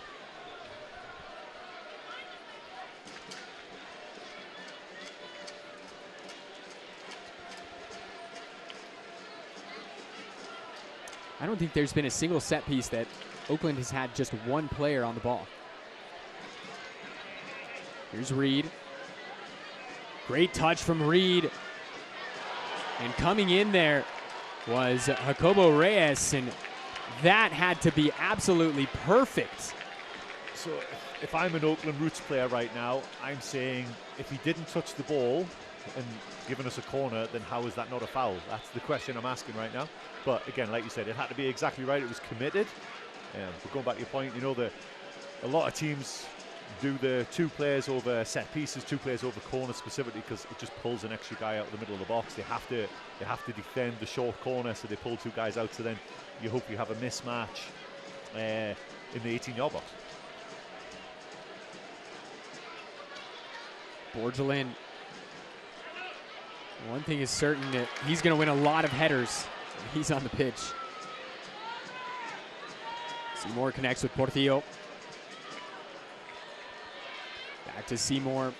I don't think there's been a single set piece that Oakland has had just one player on the ball. Here's Reed. Great touch from Reed. And coming in there was Jacobo Reyes, and that had to be absolutely perfect. So if I'm an Oakland Roots player right now, I'm saying if he didn't touch the ball and given us a corner, then how is that not a foul? That's the question I'm asking right now. But again, like you said, it had to be exactly right. It was committed. But going back to your point, a lot of teams do the two players over set pieces, two players over corner specifically because it just pulls an extra guy out of the middle of the box. They have to defend the short corner, so they pull two guys out. So then you hope you have a mismatch in the 18-yard box. Borgelin. One thing is certain, that he's going to win a lot of headers when he's on the pitch. Seymour connects with Portillo. Back to Seymour.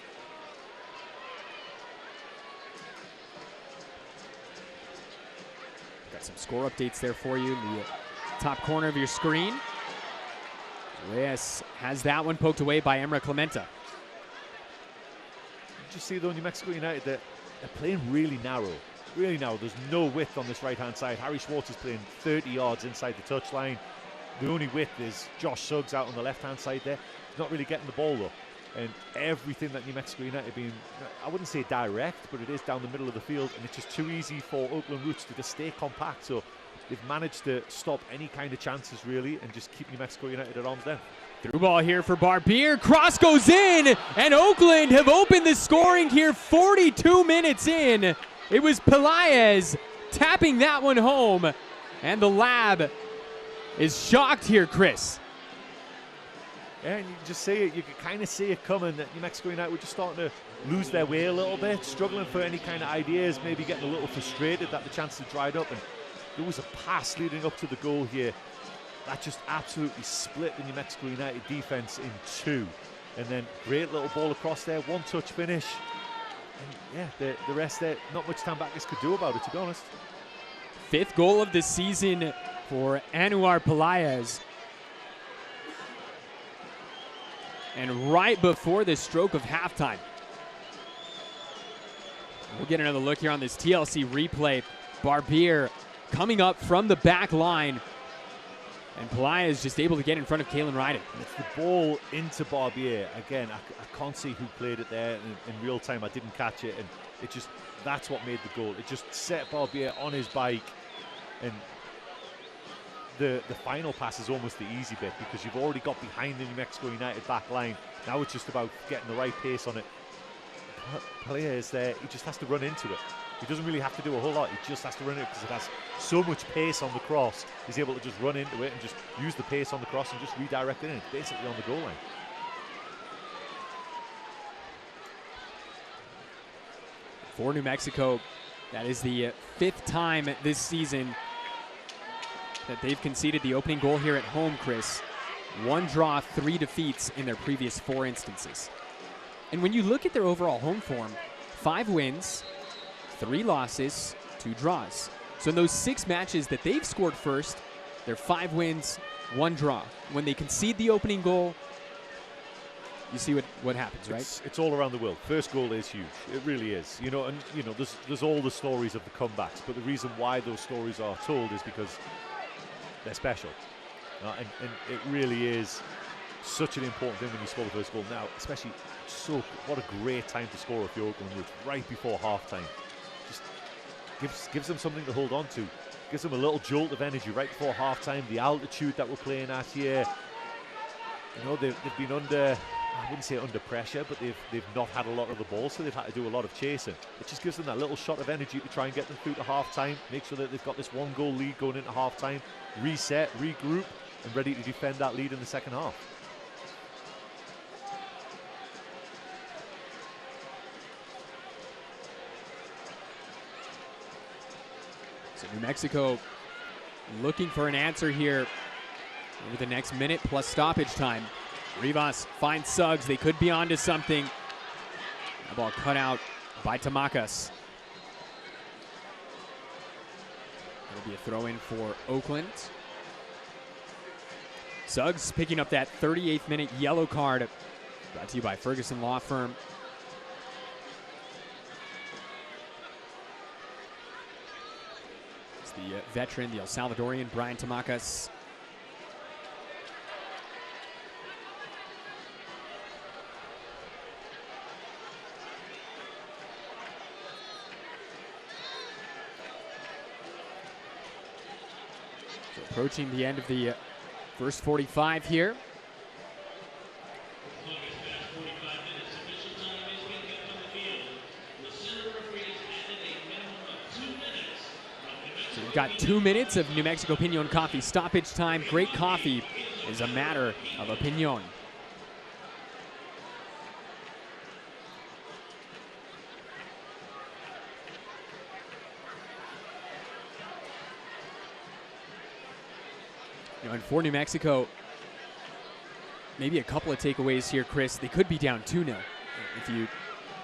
Got some score updates there for you in the top corner of your screen. Reyes has that one poked away by Emra Clementa. Did you see though, New Mexico United, they're playing really narrow. Really narrow. There's no width on this right-hand side. Harry Schwartz is playing 30 yards inside the touchline. The only width is Josh Suggs out on the left-hand side there. He's not really getting the ball though. And everything that New Mexico United being, I wouldn't say direct, but it is down the middle of the field, and it's just too easy for Oakland Roots to just stay compact. So they've managed to stop any kind of chances really and just keep New Mexico United at arm's length. Through ball here for Barbier. Cross goes in, and Oakland have opened the scoring here 42 minutes in. It was Pelaez tapping that one home, and the Lab is shocked here, Chris. Yeah, and you can just see it. You can kind of see it coming that New Mexico United were just starting to lose their way a little bit, struggling for any kind of ideas, maybe getting a little frustrated that the chances had dried up. And there was a pass leading up to the goal here that just absolutely split the New Mexico United defense in two. And then great little ball across there, one-touch finish. And yeah, the rest there, not much Tambakis could do about it, to be honest. Fifth goal of the season for Anuar Pelaez. And right before the stroke of halftime. We'll get another look here on this TLC replay. Barbier coming up from the back line. And Pelaez just able to get in front of Kalen Ryden. It's the ball into Barbier. Again, I can't see who played it there in real time. I didn't catch it. And it just, that's what made the goal. It just set Barbier on his bike. And the final pass is almost the easy bit because you've already got behind the New Mexico United back line. Now it's just about getting the right pace on it. Player is there, he just has to run into it. He doesn't really have to do a whole lot, he just has to run it because it has so much pace on the cross. He's able to just run into it and just use the pace on the cross and just redirect it in. It's basically on the goal line. For New Mexico, that is the fifth time this season that they've conceded the opening goal here at home, Chris. 1 draw, 3 defeats in their previous 4 instances. And when you look at their overall home form, 5 wins, 3 losses, 2 draws. So in those 6 matches that they've scored first, they're 5 wins, 1 draw. When they concede the opening goal, you see what happens, right? It's all around the world. First goal is huge. It really is. You know, and you know, there's all the stories of the comebacks, but the reason why those stories are told is because they're special. And it really is such an important thing when you score the first goal. Now, especially, what a great time to score if you're Oakland Roots right before halftime. Just gives them something to hold on to. Gives them a little jolt of energy right before halftime. The altitude that we're playing at here. You know, they've been under, I wouldn't say under pressure, but they've not had a lot of the ball, so they've had to do a lot of chasing. It just gives them that little shot of energy to try and get them through to halftime. Make sure that they've got this 1-goal lead going into halftime. Reset, regroup, and ready to defend that lead in the second half. So New Mexico looking for an answer here over the next minute plus stoppage time. Rivas finds Suggs. They could be onto something. The ball cut out by Tamacas. It'll be a throw-in for Oakland. Suggs picking up that 38th minute yellow card. Brought to you by Ferguson Law Firm. It's the veteran, the El Salvadorian, Brian Tamacas. So approaching the end of the first 45 here. So we've got 2 minutes of New Mexico Piñon coffee stoppage time. Great coffee is a matter of opinion. You know, and for New Mexico, maybe a couple of takeaways here, Chris. They could be down 2-0 if you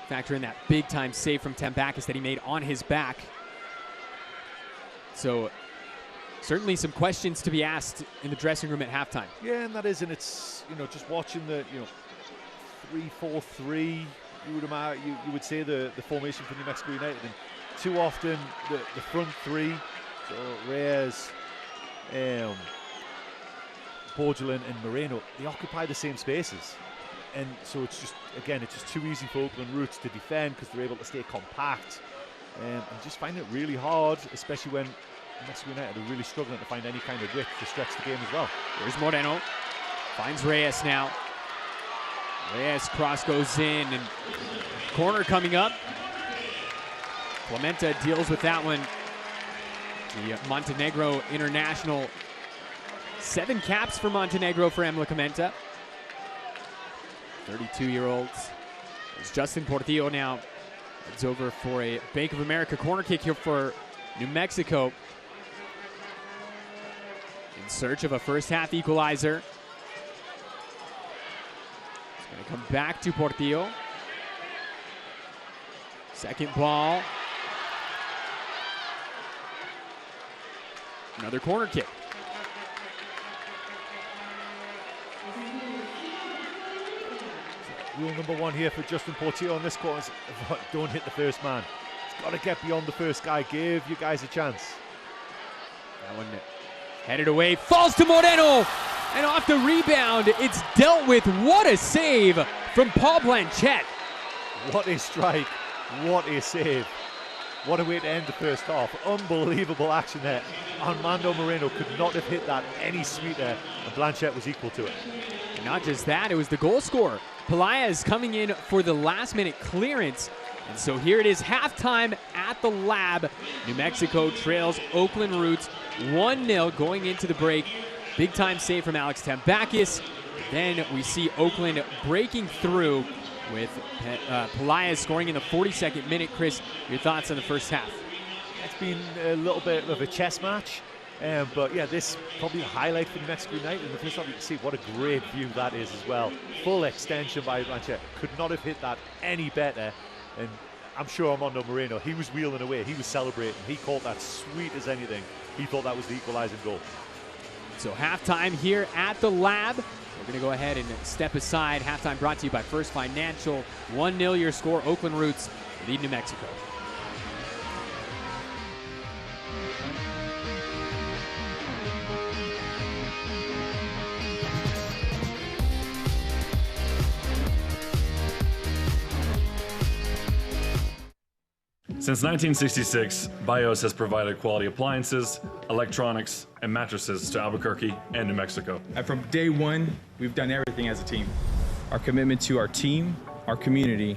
factor in that big-time save from Tambakis that he made on his back. So certainly some questions to be asked in the dressing room at halftime. Yeah, and that is, and it's, you know, just watching the, you know, 3-4-3, you would say the formation for New Mexico United, and too often the front three, so Reyes, Borgelin and Moreno, they occupy the same spaces. And so it's just, again, it's just too easy for Oakland Roots to defend because they're able to stay compact. And just find it really hard, especially when Mexico United are really struggling to find any kind of width to stretch the game as well. There's Moreno. Finds Reyes now. Reyes cross goes in, and corner coming up. Clementa deals with that one. The Montenegro international. 7 caps for Montenegro for Emla Clementa. 32-year-old. It's Justin Portillo now. It's over for a Bank of America corner kick here for New Mexico. In search of a first-half equalizer. It's going to come back to Portillo. Second ball. Another corner kick. Rule number 1 here for Justin Portillo on this quarter is don't hit the first man. It's got to get beyond the first guy. Give you guys a chance. That one headed away, falls to Moreno, and off the rebound, it's dealt with. What a save from Paul Blanchette. What a strike. What a save. What a way to end the first half. Unbelievable action there. Armando Moreno could not have hit that any sweeter, and Blanchette was equal to it. And not just that, it was the goal scorer. Pelaya is coming in for the last-minute clearance. And so here it is, halftime at the Lab. New Mexico trails Oakland Roots 1-0 going into the break. Big-time save from Alex Tambakis. Then we see Oakland breaking through with Pelaya scoring in the 42nd minute. Chris, your thoughts on the first half? It's been a little bit of a chess match. But yeah, this probably the highlight for New Mexico United. In the first half, you can see what a great view that is as well. Full extension by Blanchett. Could not have hit that any better. And I'm sure Armando Moreno, he was wheeling away. He was celebrating. He called that sweet as anything. He thought that was the equalizing goal. So halftime here at the Lab. We're going to go ahead and step aside. Halftime brought to you by First Financial. 1-0 your score. Oakland Roots lead New Mexico. Since 1966, BIOS has provided quality appliances, electronics, and mattresses to Albuquerque and New Mexico. And from day one, we've done everything as a team. Our commitment to our team, our community,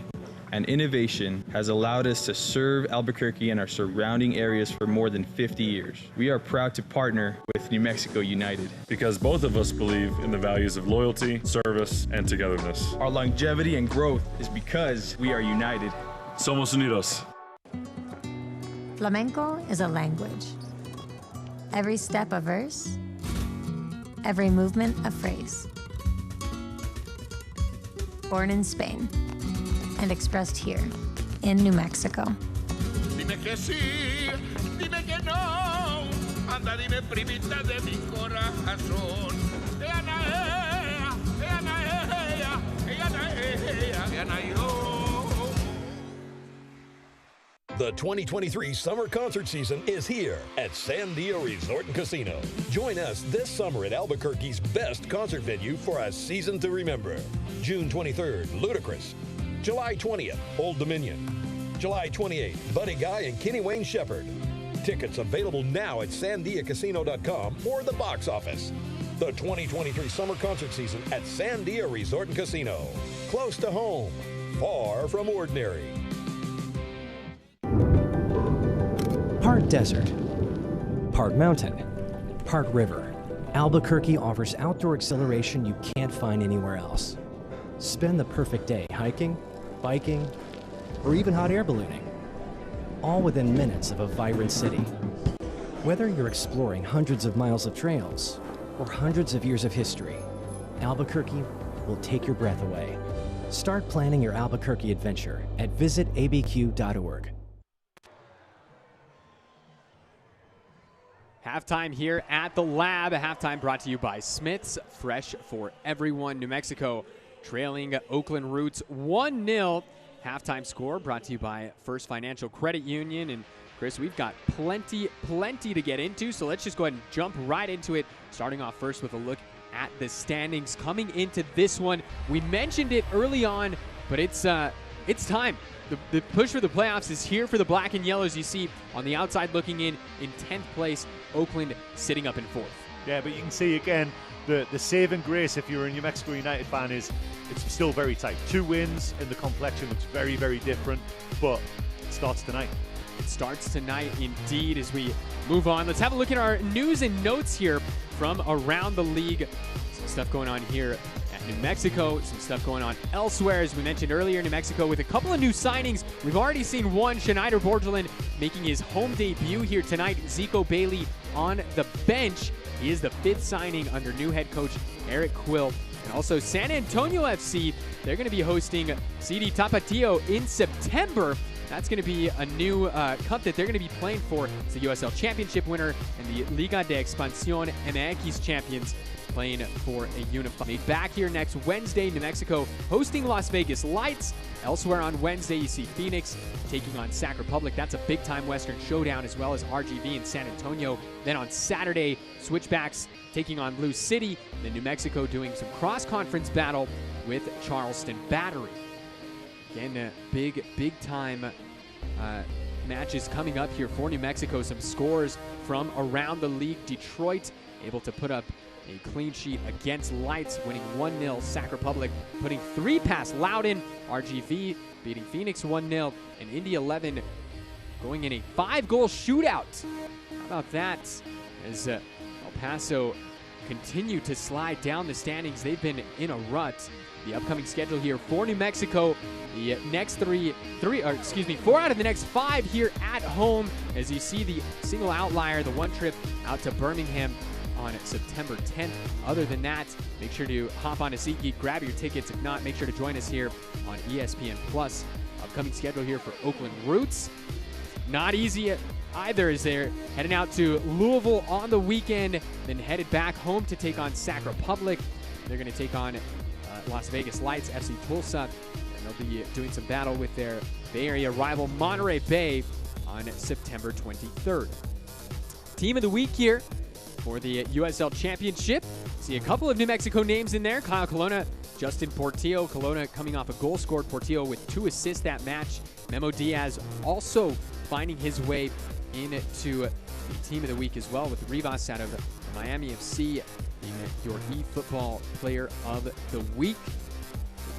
and innovation has allowed us to serve Albuquerque and our surrounding areas for more than 50 years. We are proud to partner with New Mexico United. Because both of us believe in the values of loyalty, service, and togetherness. Our longevity and growth is because we are united. Somos unidos. Flamenco is a language. Every step a verse, every movement a phrase. Born in Spain and expressed here in New Mexico. Dime que sí, dime que no. Anda, dime primita de mi corazón. The 2023 summer concert season is here at Sandia Resort and Casino. Join us this summer at Albuquerque's best concert venue for a season to remember. June 23rd, Ludacris. July 20th, Old Dominion. July 28th, Buddy Guy and Kenny Wayne Shepherd. Tickets available now at sandiacasino.com or the box office. The 2023 summer concert season at Sandia Resort and Casino. Close to home, far from ordinary. Part desert, part mountain, part river. Albuquerque offers outdoor exhilaration you can't find anywhere else. Spend the perfect day hiking, biking, or even hot air ballooning, all within minutes of a vibrant city. Whether you're exploring hundreds of miles of trails or hundreds of years of history, Albuquerque will take your breath away. Start planning your Albuquerque adventure at visitabq.org. Halftime here at the Lab. Halftime brought to you by Smith's, fresh for everyone. New Mexico trailing Oakland Roots 1-0. Halftime score brought to you by First Financial Credit Union. And Chris, we've got plenty to get into, so let's just go ahead and jump right into it. Starting off first with a look at the standings coming into this one. We mentioned it early on, but it's time. The push for the playoffs is here for the black and yellows. You see on the outside looking in 10th place, Oakland sitting up in 4th. Yeah, but you can see again the saving grace if you're a New Mexico United fan is it's still very tight. 2 wins and the complexion looks very, very different, but it starts tonight. It starts tonight indeed. As we move on, let's have a look at our news and notes here from around the league. Some stuff going on here at New Mexico, some stuff going on elsewhere. As we mentioned earlier, New Mexico with a couple of new signings. We've already seen one, Schneider Borgelin making his home debut here tonight. Zico Bailey on the bench. He is the 5th signing under new head coach Eric Quill. And also San Antonio FC, they're going to be hosting CD Tapatio in September. That's going to be a new cup that they're going to be playing for. It's the USL Championship winner and the Liga de Expansión MX champions playing for a unified. Back here next Wednesday, New Mexico hosting Las Vegas Lights. Elsewhere on Wednesday, you see Phoenix taking on Sac Republic. That's a big-time Western showdown, as well as RGV in San Antonio. Then on Saturday, Switchbacks taking on Blue City. Then New Mexico doing some cross-conference battle with Charleston Battery. Again, big-time matches coming up here for New Mexico. Some scores from around the league. Detroit able to put up a clean sheet against Lights, winning 1-0. Sac Republic putting 3 past Loudon. RGV beating Phoenix 1-0. And Indy 11 going in a 5-goal shootout. How about that? As El Paso continue to slide down the standings. They've been in a rut. the upcoming schedule here for New Mexico. The next 4 out of the next 5 here at home, as you see the single outlier, the one trip out to Birmingham on September 10th. Other than that, make sure to hop on to SeatGeek, grab your tickets. If not, make sure to join us here on ESPN+. Upcoming schedule here for Oakland Roots. Not easy either, as they're heading out to Louisville on the weekend, then headed back home to take on Sac Republic. They're going to take on Las Vegas Lights, FC Tulsa, and they'll be doing some battle with their Bay Area rival Monterey Bay on September 23rd. Team of the week here for the USL Championship. See a couple of New Mexico names in there. Kyle Colonna, Justin Portillo. Colonna coming off a goal scored. Portillo with 2 assists that match. Memo Diaz also finding his way into the team of the week as well, with Rivas out of Miami FC being your eFootball player of the week.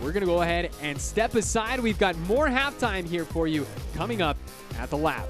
We're going to go ahead and step aside. We've got more halftime here for you coming up at the Lab.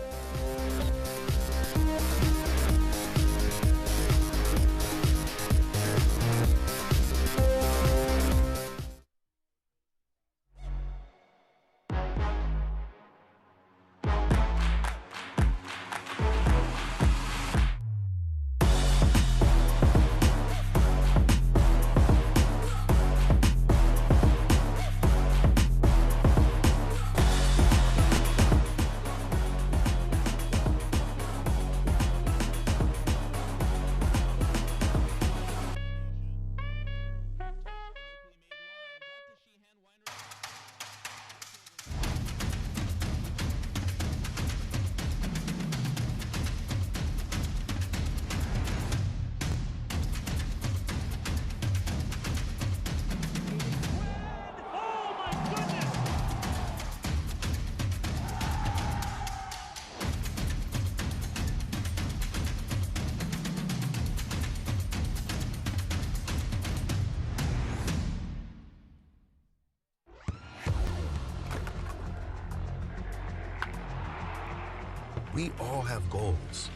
We all have goals.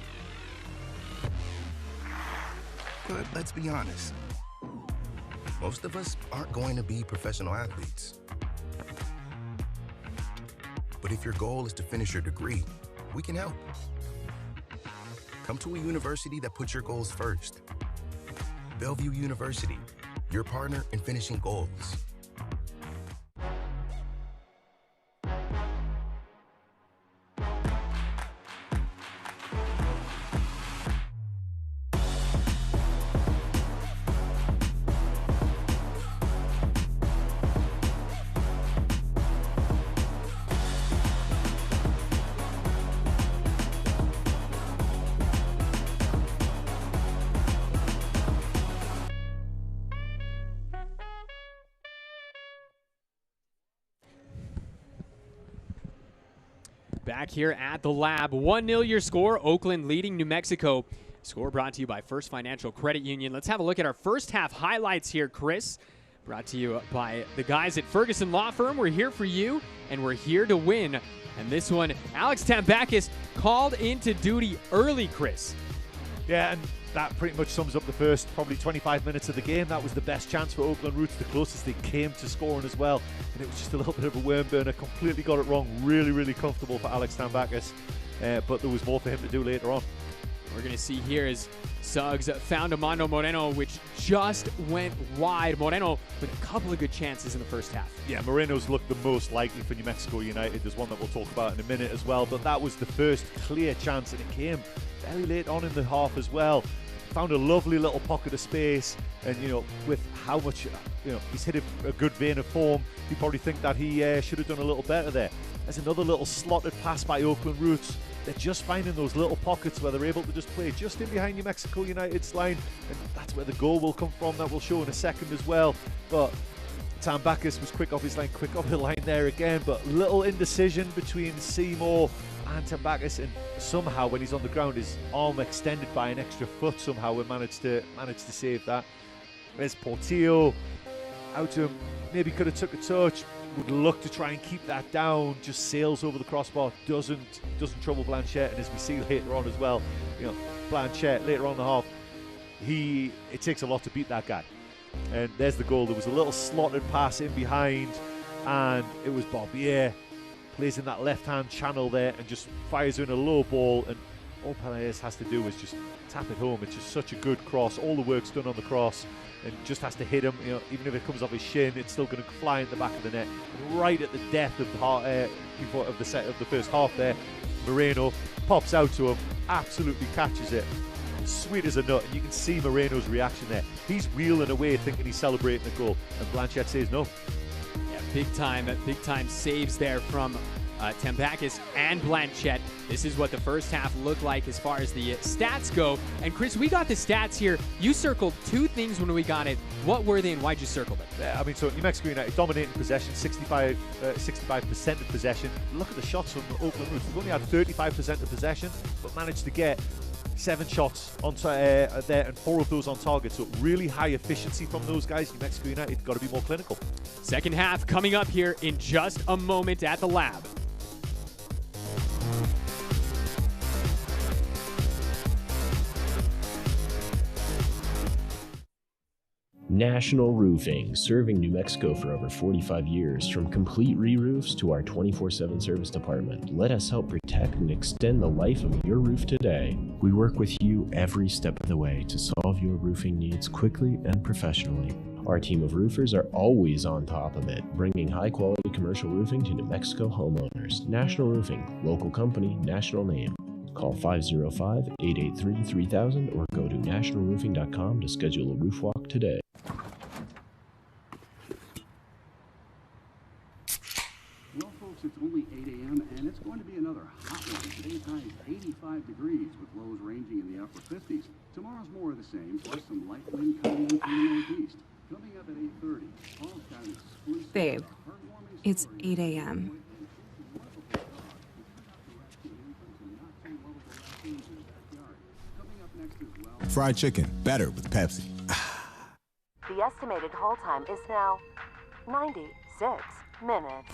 But let's be honest, most of us aren't going to be professional athletes. But if your goal is to finish your degree, we can help. Come to a university that puts your goals first. Bellevue University, your partner in finishing goals. Back here at the Lab, 1-0 your score. Oakland leading New Mexico. Score brought to you by First Financial Credit Union. Let's have a look at our first half highlights here, Chris. Brought to you by the guys at Ferguson Law Firm. We're here for you, and we're here to win. And this one, Alex Tambakis called into duty early, Chris. Yeah, and that pretty much sums up the first probably 25 minutes of the game. That was the best chance for Oakland Roots, the closest they came to scoring as well. And it was just a little bit of a worm burner. Completely got it wrong. Really, really comfortable for Alex Tambakis. But there was more for him to do later on. We're going to see here as Suggs found Amando Moreno, which just went wide. Moreno with a couple of good chances in the first half. Yeah, Moreno's looked the most likely for New Mexico United. There's one that we'll talk about in a minute as well. But that was the first clear chance, and it came very late on in the half as well. Found a lovely little pocket of space, and with how much he's hit a good vein of form, you probably think that he should have done a little better there. There's another little slotted pass by Oakland Roots. They're just finding those little pockets where they're able to just play just in behind New Mexico United's line, and that's where the goal will come from. That we'll show in a second as well. But Tambakis was quick off his line, quick off the line there again, but little indecision between Seymour and Tambakis, and somehow when he's on the ground, his arm extended by an extra foot. Somehow we managed to save that. There's Portillo out to him. Maybe could have took a touch. Would look to try and keep that down. Just sails over the crossbar. Doesn't trouble Blanchette. And as we see later on as well, Blanchette later on in the half, it takes a lot to beat that guy. And there's the goal. There was a little slotted pass in behind, and it was Barbier. Plays in that left-hand channel there and just fires in a low ball, and all Pelaez has to do is just tap it home. It's just such a good cross. All the work's done on the cross, and just has to hit him. You know, even if it comes off his shin, it's still going to fly in the back of the net. And right at the death of the first half there, Moreno pops out to him, absolutely catches it. Sweet as a nut, and you can see Moreno's reaction there. He's wheeling away thinking he's celebrating a goal, and Blanchett says no. Yeah, big time saves there from Tambakis and Blanchett. This is what the first half looked like as far as the stats go. And Chris, we got the stats here. You circled two things when we got it. What were they, and why'd you circle them? I mean, so New Mexico United dominating possession, 65% of possession. Look at the shots from Oakland Roots. We've only had 35% of possession, but managed to get 7 shots on there, and 4 of those on target. So really high efficiency from those guys. New Mexico United got to be more clinical. Second half coming up here in just a moment at the Lab. National Roofing, serving New Mexico for over 45 years, from complete re-roofs to our 24/7 service department. Let us help protect and extend the life of your roof today. We work with you every step of the way to solve your roofing needs quickly and professionally. Our team of roofers are always on top of it, bringing high-quality commercial roofing to New Mexico homeowners. National Roofing, local company, national name. Call 505-883-3000 or go to nationalroofing.com to schedule a roof walk today. Well, folks, it's only 8 a.m. and it's going to be another hot one. Today's high is 85 degrees with lows ranging in the upper 50s. Tomorrow's more of the same, plus some light wind coming in from the northeast. Coming up at 8:30, Paul's got an exclusive. Babe, it's 8 a.m. Fried chicken, better with Pepsi. The estimated hold time is now 96 minutes.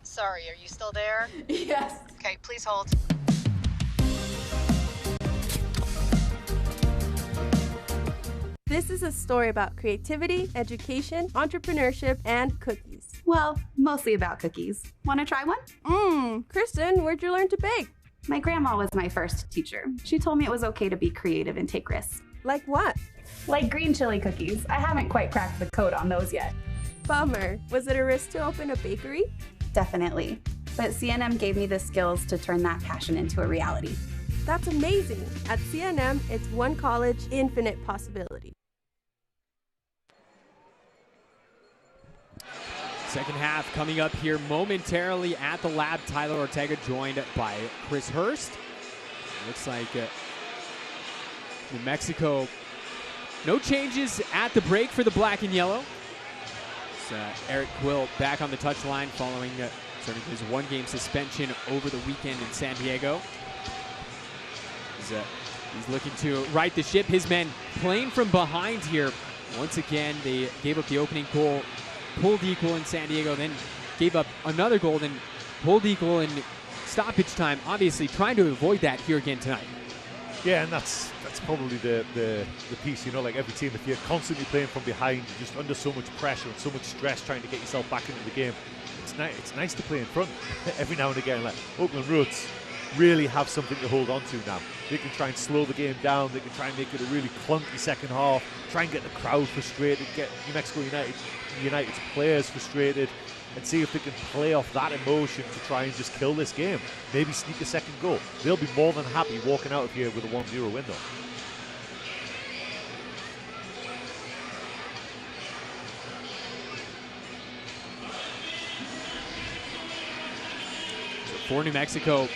Sorry, are you still there? Yes. Okay, please hold. This is a story about creativity, education, entrepreneurship, and cookies. Well, mostly about cookies. Want to try one? Kristen, where'd you learn to bake? My grandma was my first teacher. She told me it was okay to be creative and take risks. Like what? Like green chili cookies. I haven't quite cracked the code on those yet. Bummer. Was it a risk to open a bakery? Definitely. But CNM gave me the skills to turn that passion into a reality. That's amazing. At CNM, it's one college, infinite possibility. Second half coming up here momentarily at the Lab. Tyler Ortega joined by Chris Hurst. Looks like New Mexico, no changes at the break for the black and yellow. Eric Quill back on the touchline following serving his one-game suspension over the weekend in San Diego. He's looking to right the ship. His men playing from behind here. Once again, they gave up the opening goal, pulled equal in San Diego, then gave up another goal, then pulled equal in stoppage time. Obviously trying to avoid that here again tonight. Yeah, and that's probably the piece, you know, like every team, if you're constantly playing from behind, you're just under so much pressure and so much stress trying to get yourself back into the game. It's nice to play in front every now and again. Like Oakland Roots really have something to hold on to now. They can try and slow the game down. They can try and make it a really clunky second half, try and get the crowd frustrated, get New Mexico United's players frustrated, and see if they can play off that emotion to try and just kill this game. Maybe sneak a second goal. They'll be more than happy walking out of here with a 1-0 win, though. For New Mexico,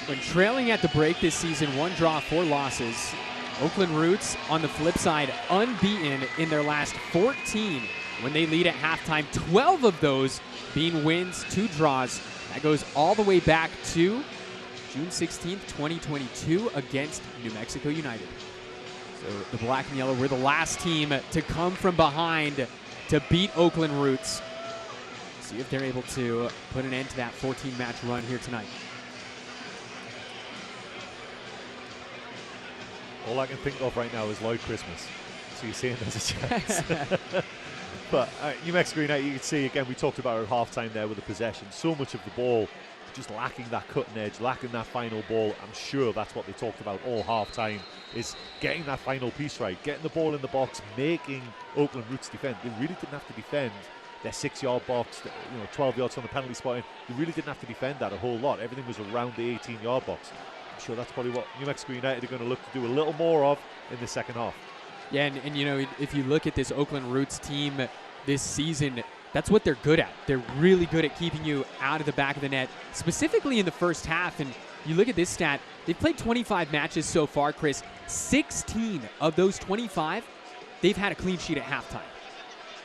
when trailing at the break this season, 1 draw, 4 losses. Oakland Roots, on the flip side, unbeaten in their last 14 when they lead at halftime. 12 of those being wins, 2 draws. That goes all the way back to June 16th, 2022 against New Mexico United. So the black and yellow were the last team to come from behind to beat Oakland Roots. See if they're able to put an end to that 14-match run here tonight. All I can think of right now is Lloyd Christmas. So you're saying there's a chance. But New Mexico United, you can see, again, we talked about it at halftime there with the possession. So much of the ball just lacking that cutting edge, lacking that final ball. I'm sure that's what they talked about all halftime, is getting that final piece right, getting the ball in the box, making Oakland Roots defend. They really didn't have to defend their 6-yard box, 12 yards from the penalty spot. They really didn't have to defend that a whole lot. Everything was around the 18-yard box. I'm sure that's probably what New Mexico United are going to look to do a little more of in the second half. Yeah, and you know, if you look at this Oakland Roots team this season, that's what they're good at. They're really good at keeping you out of the back of the net, specifically in the first half. And you look at this stat, they've played 25 matches so far, Chris. 16 of those 25, they've had a clean sheet at halftime.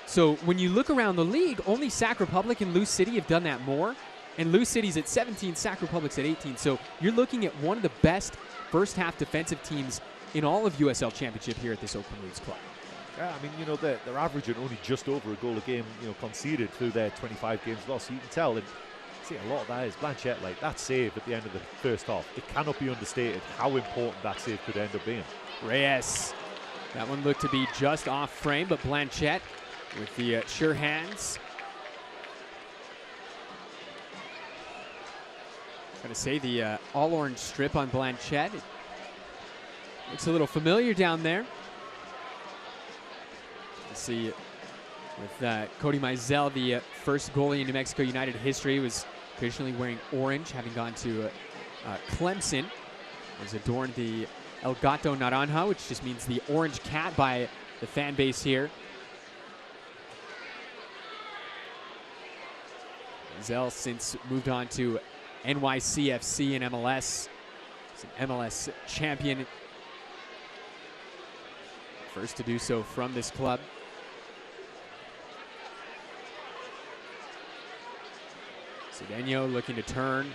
So when you look around the league, only Sac Republic and Lou City have done that more. And Lou City's at 17, Sac Republic's at 18. So you're looking at one of the best first half defensive teams in all of USL Championship here at this Oakland Roots club. Yeah, I mean, you know, they're averaging only just over a goal a game, conceded through their 25 games lost. So you can tell, and see, a lot of that is Blanchett, like that save at the end of the first half. It cannot be understated how important that save could end up being. Reyes, that one looked to be just off frame, but Blanchett with the sure hands. Going to say the all-orange strip on Blanchett. It looks a little familiar down there. Let's see, with Cody Mizell, the first goalie in New Mexico United history, was traditionally wearing orange, having gone to Clemson. Was adorned the El Gato Naranja, which just means the orange cat by the fan base here. Mizell since moved on to NYCFC and MLS. He's an MLS champion. First to do so from this club. Cedeno looking to turn.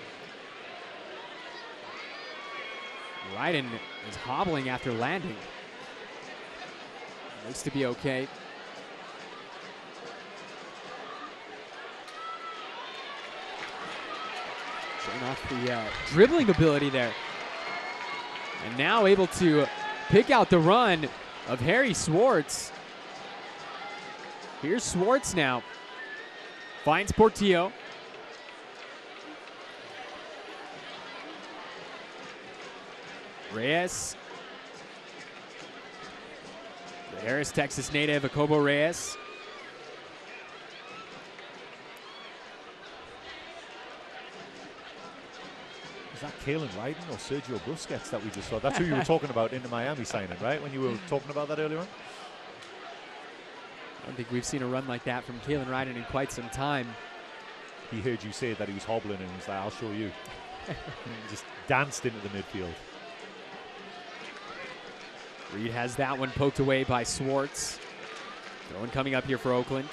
Ryden is hobbling after landing. Looks to be okay. Showing off the dribbling ability there. And now able to pick out the run of Harry Swartz. Here's Swartz now. Finds Portillo. Reyes. The Harris, Texas native, Jacobo Reyes. Is that Kalen Ryden or Sergio Busquets that we just saw? That's who you were talking about in the Miami signing, right? When you were talking about that earlier on? I don't think we've seen a run like that from Kalen Ryden in quite some time. He heard you say that he was hobbling and was like, I'll show you. And he just danced into the midfield. Reed has that one poked away by Swartz. Throw one coming up here for Oakland.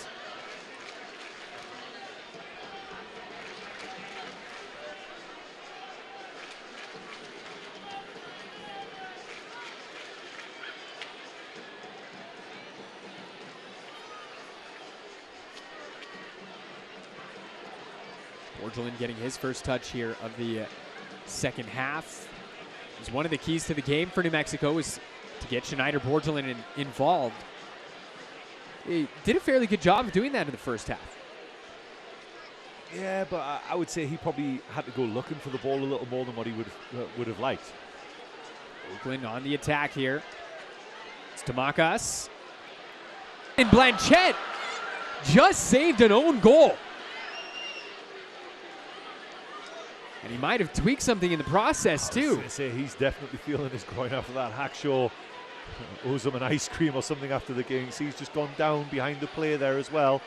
Borgelin getting his first touch here of the second half. It was one of the keys to the game for New Mexico was to get Schneider Borgelin involved. He did a fairly good job of doing that in the first half. Yeah, but I would say he probably had to go looking for the ball a little more than what he would have liked. Oakland on the attack here. It's Tamakas. And Blanchett just saved an own goal. And he might have tweaked something in the process, too. I was going to say, he's definitely feeling his groin after that. Hackshaw owes him an ice cream or something after the game. So he's just gone down behind the play there as well.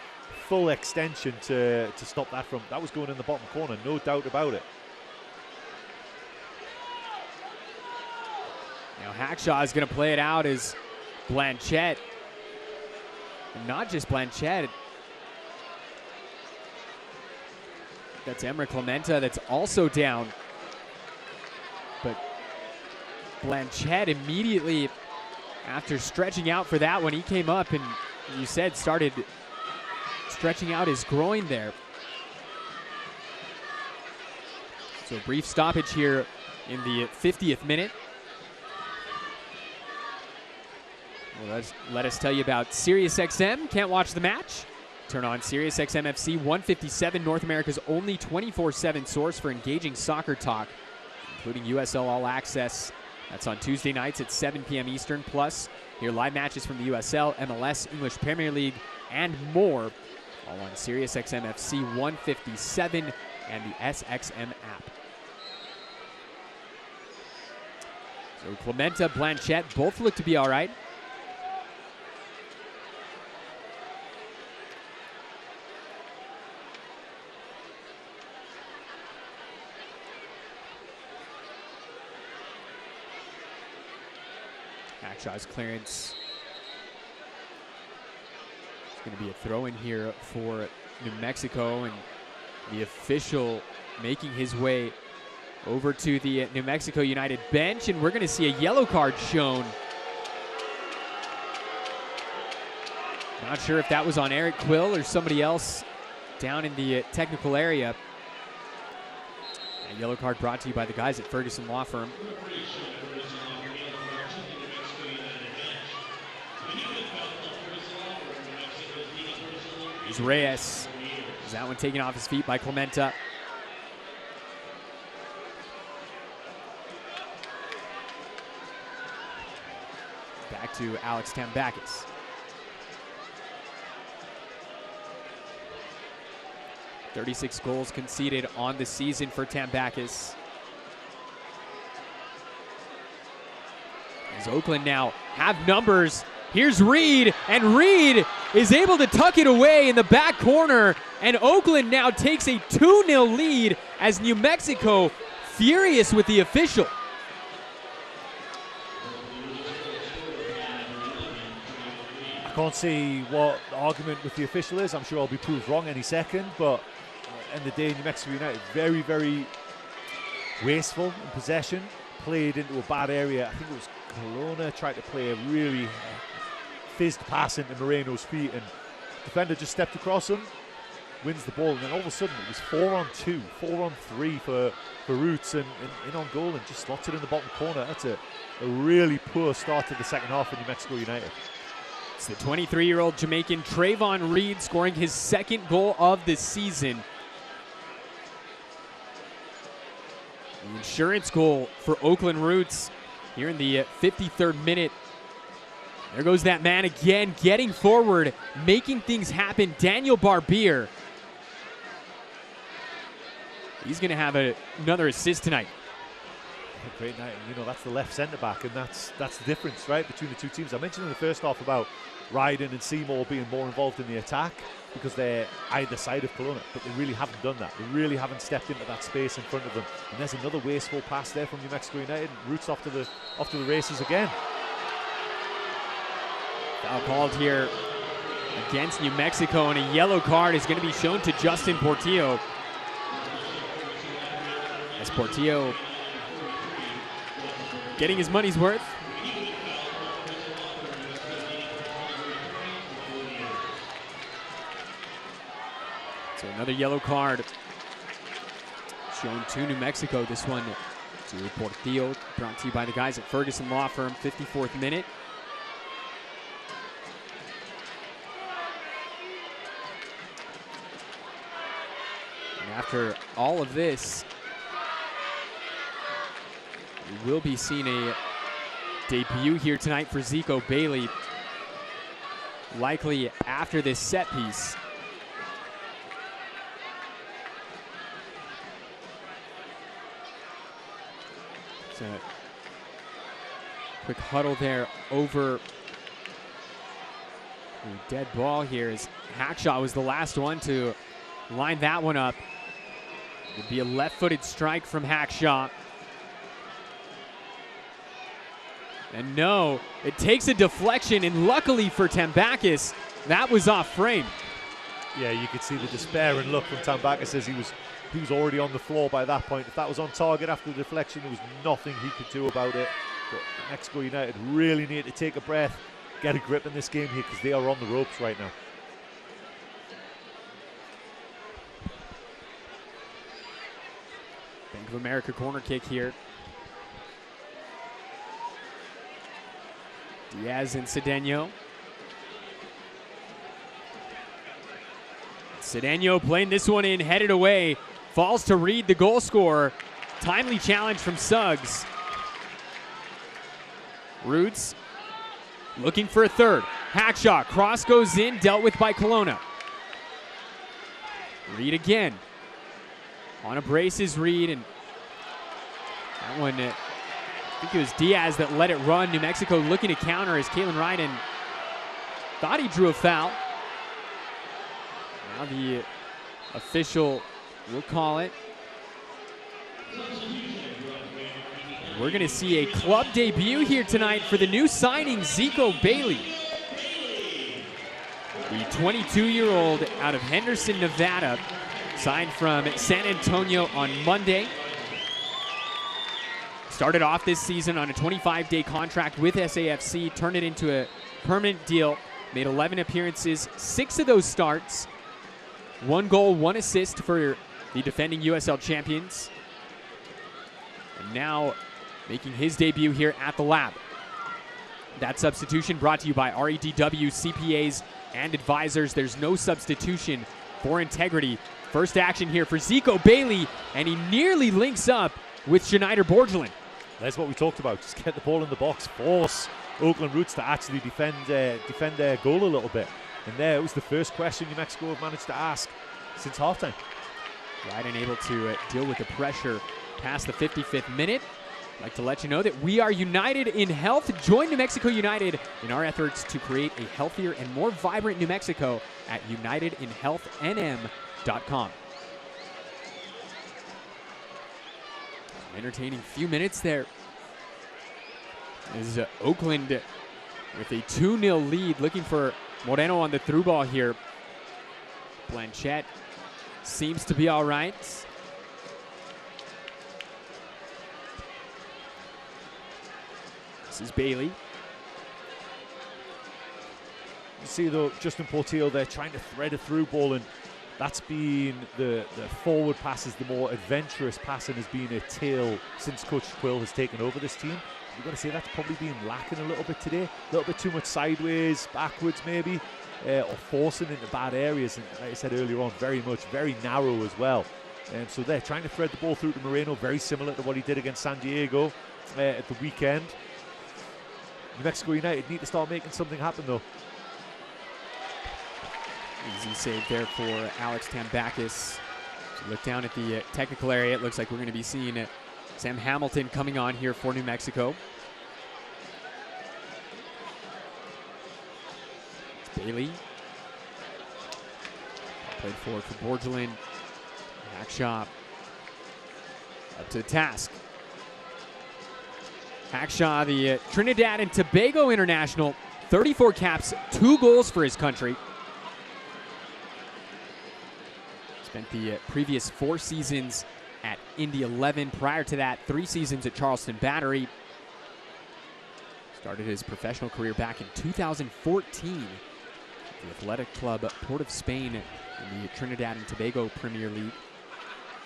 Full extension to stop that from... That was going in the bottom corner, no doubt about it. Now Hackshaw is going to play it out as Blanchett. And not just Blanchett. That's Emra Clementa that's also down. But Blanchett immediately after stretching out for that one. He came up and, you said, started stretching out his groin there. So brief stoppage here in the 50th minute. Well, let us tell you about SiriusXM. Can't watch the match? Turn on SiriusXM FC 157, North America's only 24/7 source for engaging soccer talk, including USL All Access. That's on Tuesday nights at 7 p.m. Eastern. Plus, hear live matches from the USL, MLS, English Premier League, and more, all on SiriusXM FC 157 and the SXM app. So Clementa, Blanchette, both look to be all right. Hackshaw's clearance. It's going to be a throw in here for New Mexico, and the official making his way over to the New Mexico United bench, and we're going to see a yellow card shown. Not sure if that was on Eric Quill or somebody else down in the technical area. A yellow card brought to you by the guys at Ferguson Law Firm. Here's Reyes. Is that one taken off his feet by Clementa? Back to Alex Tambakis. $36 goals conceded on the season for Tambakis. As Oakland now have numbers. Here's Reed, and Reed is able to tuck it away in the back corner, and Oakland now takes a 2-0 lead as New Mexico furious with the official. I can't see what the argument with the official is. I'm sure I'll be proved wrong any second, but end of the day, New Mexico United very, very wasteful in possession. Played into a bad area. I think it was Kelowna tried to play a really fizzed pass into Moreno's feet, and defender just stepped across him, wins the ball, and then all of a sudden it was 4-on-2, 4-on-3 for Roots, and in on goal, and just slots it in the bottom corner. That's a really poor start to the second half for New Mexico United. It's the 23-year-old Jamaican Trayvon Reed scoring his second goal of the season. The insurance goal for Oakland Roots here in the 53rd minute. There goes that man again, getting forward, making things happen. Daniel Barbier. He's going to have another assist tonight. A great night. You know, that's the left centre-back, and that's the difference, right, between the two teams. I mentioned in the first half about Ryden and Seymour being more involved in the attack because they're either side of Kelowna, but they really haven't done that. They really haven't stepped into that space in front of them. And there's another wasteful pass there from New Mexico United. Roots off to the races again. Foul called here against New Mexico, and a yellow card is going to be shown to Justin Portillo. As Portillo getting his money's worth. So another yellow card shown to New Mexico. This one to Portillo, brought to you by the guys at Ferguson Law Firm. 54th minute. And after all of this, we will be seeing a debut here tonight for Zico Bailey, likely after this set piece. It's a quick huddle there over the dead ball here as Hackshaw was the last one to line that one up. It would be a left-footed strike from Hackshaw. And no, it takes a deflection, and luckily for Tambakis, that was off frame. Yeah, you could see the despairing look from Tambakis as he was already on the floor by that point. If that was on target after the deflection, there was nothing he could do about it. But New Mexico United really need to take a breath, get a grip in this game here, because they are on the ropes right now. Bank of America corner kick here. Diaz and Cedeno. Cedeno playing this one in, headed away. Falls to Reed, the goal scorer. Timely challenge from Suggs. Roots looking for a third. Hackshaw, cross goes in, dealt with by Kelowna. Reed again. On a brace is Reed, and that one, I think it was Diaz that let it run. New Mexico looking to counter as Kalen Ryden thought he drew a foul. Now the official will call it. We're going to see a club debut here tonight for the new signing, Zico Bailey. The 22-year-old out of Henderson, Nevada, signed from San Antonio on Monday. Started off this season on a 25-day contract with SAFC, turned it into a permanent deal, made 11 appearances, 6 of those starts, 1 goal, 1 assist for the defending USL champions. And now making his debut here at the Lab. That substitution brought to you by REDW, CPAs, and advisors. There's no substitution for integrity. First action here for Zico Bailey, and he nearly links up with Schneider Borgelin. That's what we talked about. Just get the ball in the box, force Oakland Roots to actually defend their goal a little bit. And there, it was the first question New Mexico have managed to ask since halftime. Ryden able to deal with the pressure past the 55th minute. I'd like to let you know that we are united in health. Join New Mexico United in our efforts to create a healthier and more vibrant New Mexico at unitedinhealthnm.com. An entertaining few minutes there. Is Oakland with a 2-0 lead, looking for Moreno on the through ball here. Blanchette seems to be all right. This is Bailey. You see, though, Justin Portillo there trying to thread a through ball, and that's been the forward passes, the more adventurous passing has been a tale since Coach Quill has taken over this team. You've got to say that's probably been lacking a little bit today. A little bit too much sideways, backwards maybe, or forcing into bad areas. And like I said earlier on, very narrow as well. So they're trying to thread the ball through to Moreno, very similar to what he did against San Diego at the weekend. New Mexico United need to start making something happen, though. Easy save there for Alex Tambakis. So look down at the technical area. It looks like we're going to be seeing Sam Hamilton coming on here for New Mexico. It's Bailey. Played forward for Borgelin. Hackshaw up to the task. Hackshaw, the Trinidad and Tobago international, 34 caps, 2 goals for his country. Spent the previous 4 seasons at Indy 11. Prior to that, 3 seasons at Charleston Battery. Started his professional career back in 2014 at the athletic club Port of Spain in the Trinidad and Tobago Premier League.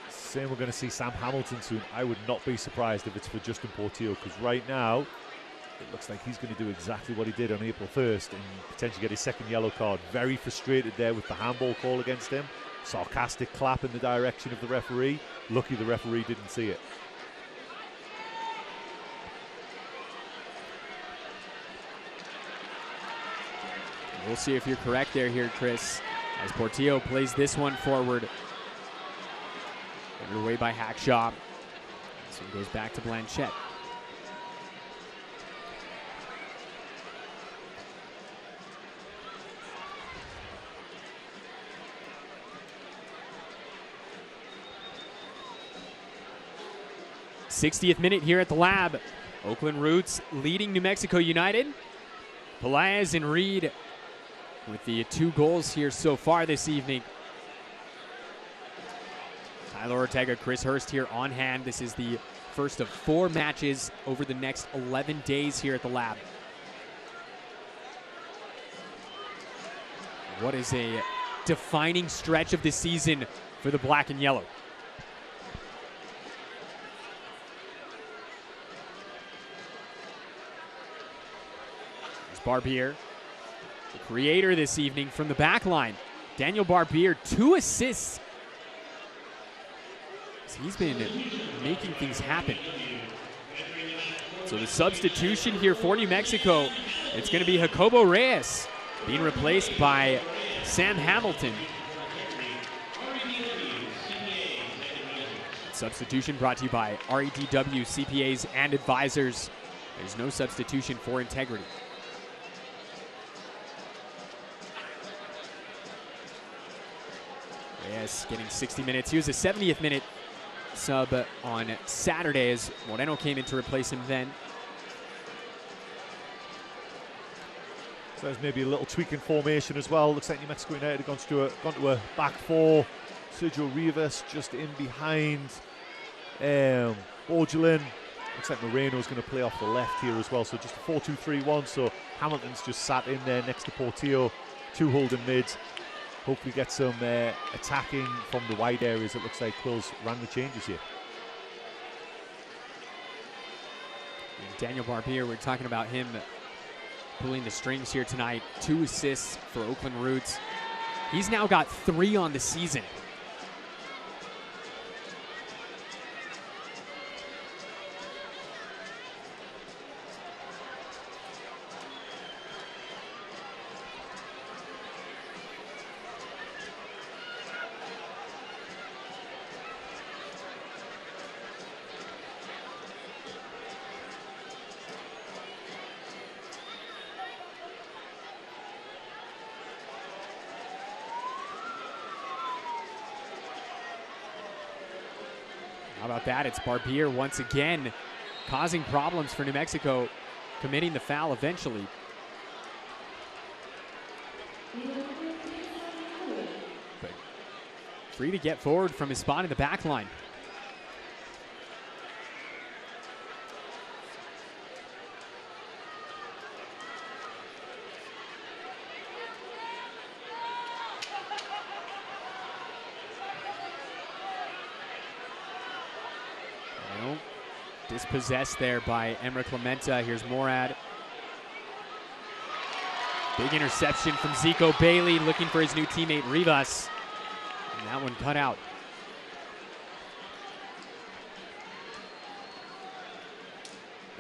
Saying we're going to see Sam Hamilton soon. I would not be surprised if it's for Justin Portillo, because right now it looks like he's going to do exactly what he did on April 1st and potentially get his second yellow card. Very frustrated there with the handball call against him. Sarcastic clap in the direction of the referee. Lucky the referee didn't see it. We'll see if you're correct here, Chris, as Portillo plays this one forward. Underway by Hackshaw. This one goes back to Blanchette. '60th minute here at the Lab. Oakland Roots leading New Mexico United. Pelaez and Reed with the 2 goals here so far this evening. Tyler Ortega, Chris Hurst here on hand. This is the first of 4 matches over the next 11 days here at the Lab. What is a defining stretch of the season for the black and yellow. There's Barbier, the creator this evening from the back line. Daniel Barbier, 2 assists. So he's been making things happen. So the substitution here for New Mexico, it's going to be Jacobo Reyes being replaced by Sam Hamilton. Substitution brought to you by REDW CPAs and advisors. There's no substitution for integrity. Reyes getting 60 minutes. He was a 70th minute sub on Saturday as Moreno came in to replace him then. So there's maybe a little tweak in formation as well. Looks like New Mexico United have gone to a back 4. Sergio Rivas just in behind Borgelin. Looks like Moreno's going to play off the left here as well. So just a 4-2-3-1. So Hamilton's just sat in there next to Portillo. 2 holding mids. Hopefully get some attacking from the wide areas. It looks like Quills ran the changes here. And Daniel Barbier, we're talking about him pulling the strings here tonight. 2 assists for Oakland Roots. He's now got 3 on the season. How about that? It's Barbier once again causing problems for New Mexico, committing the foul eventually. But free to get forward from his spot in the back line. Dispossessed there by Emre Clementa. Here's Morad. Big interception from Zico Bailey looking for his new teammate Rivas. And that one cut out.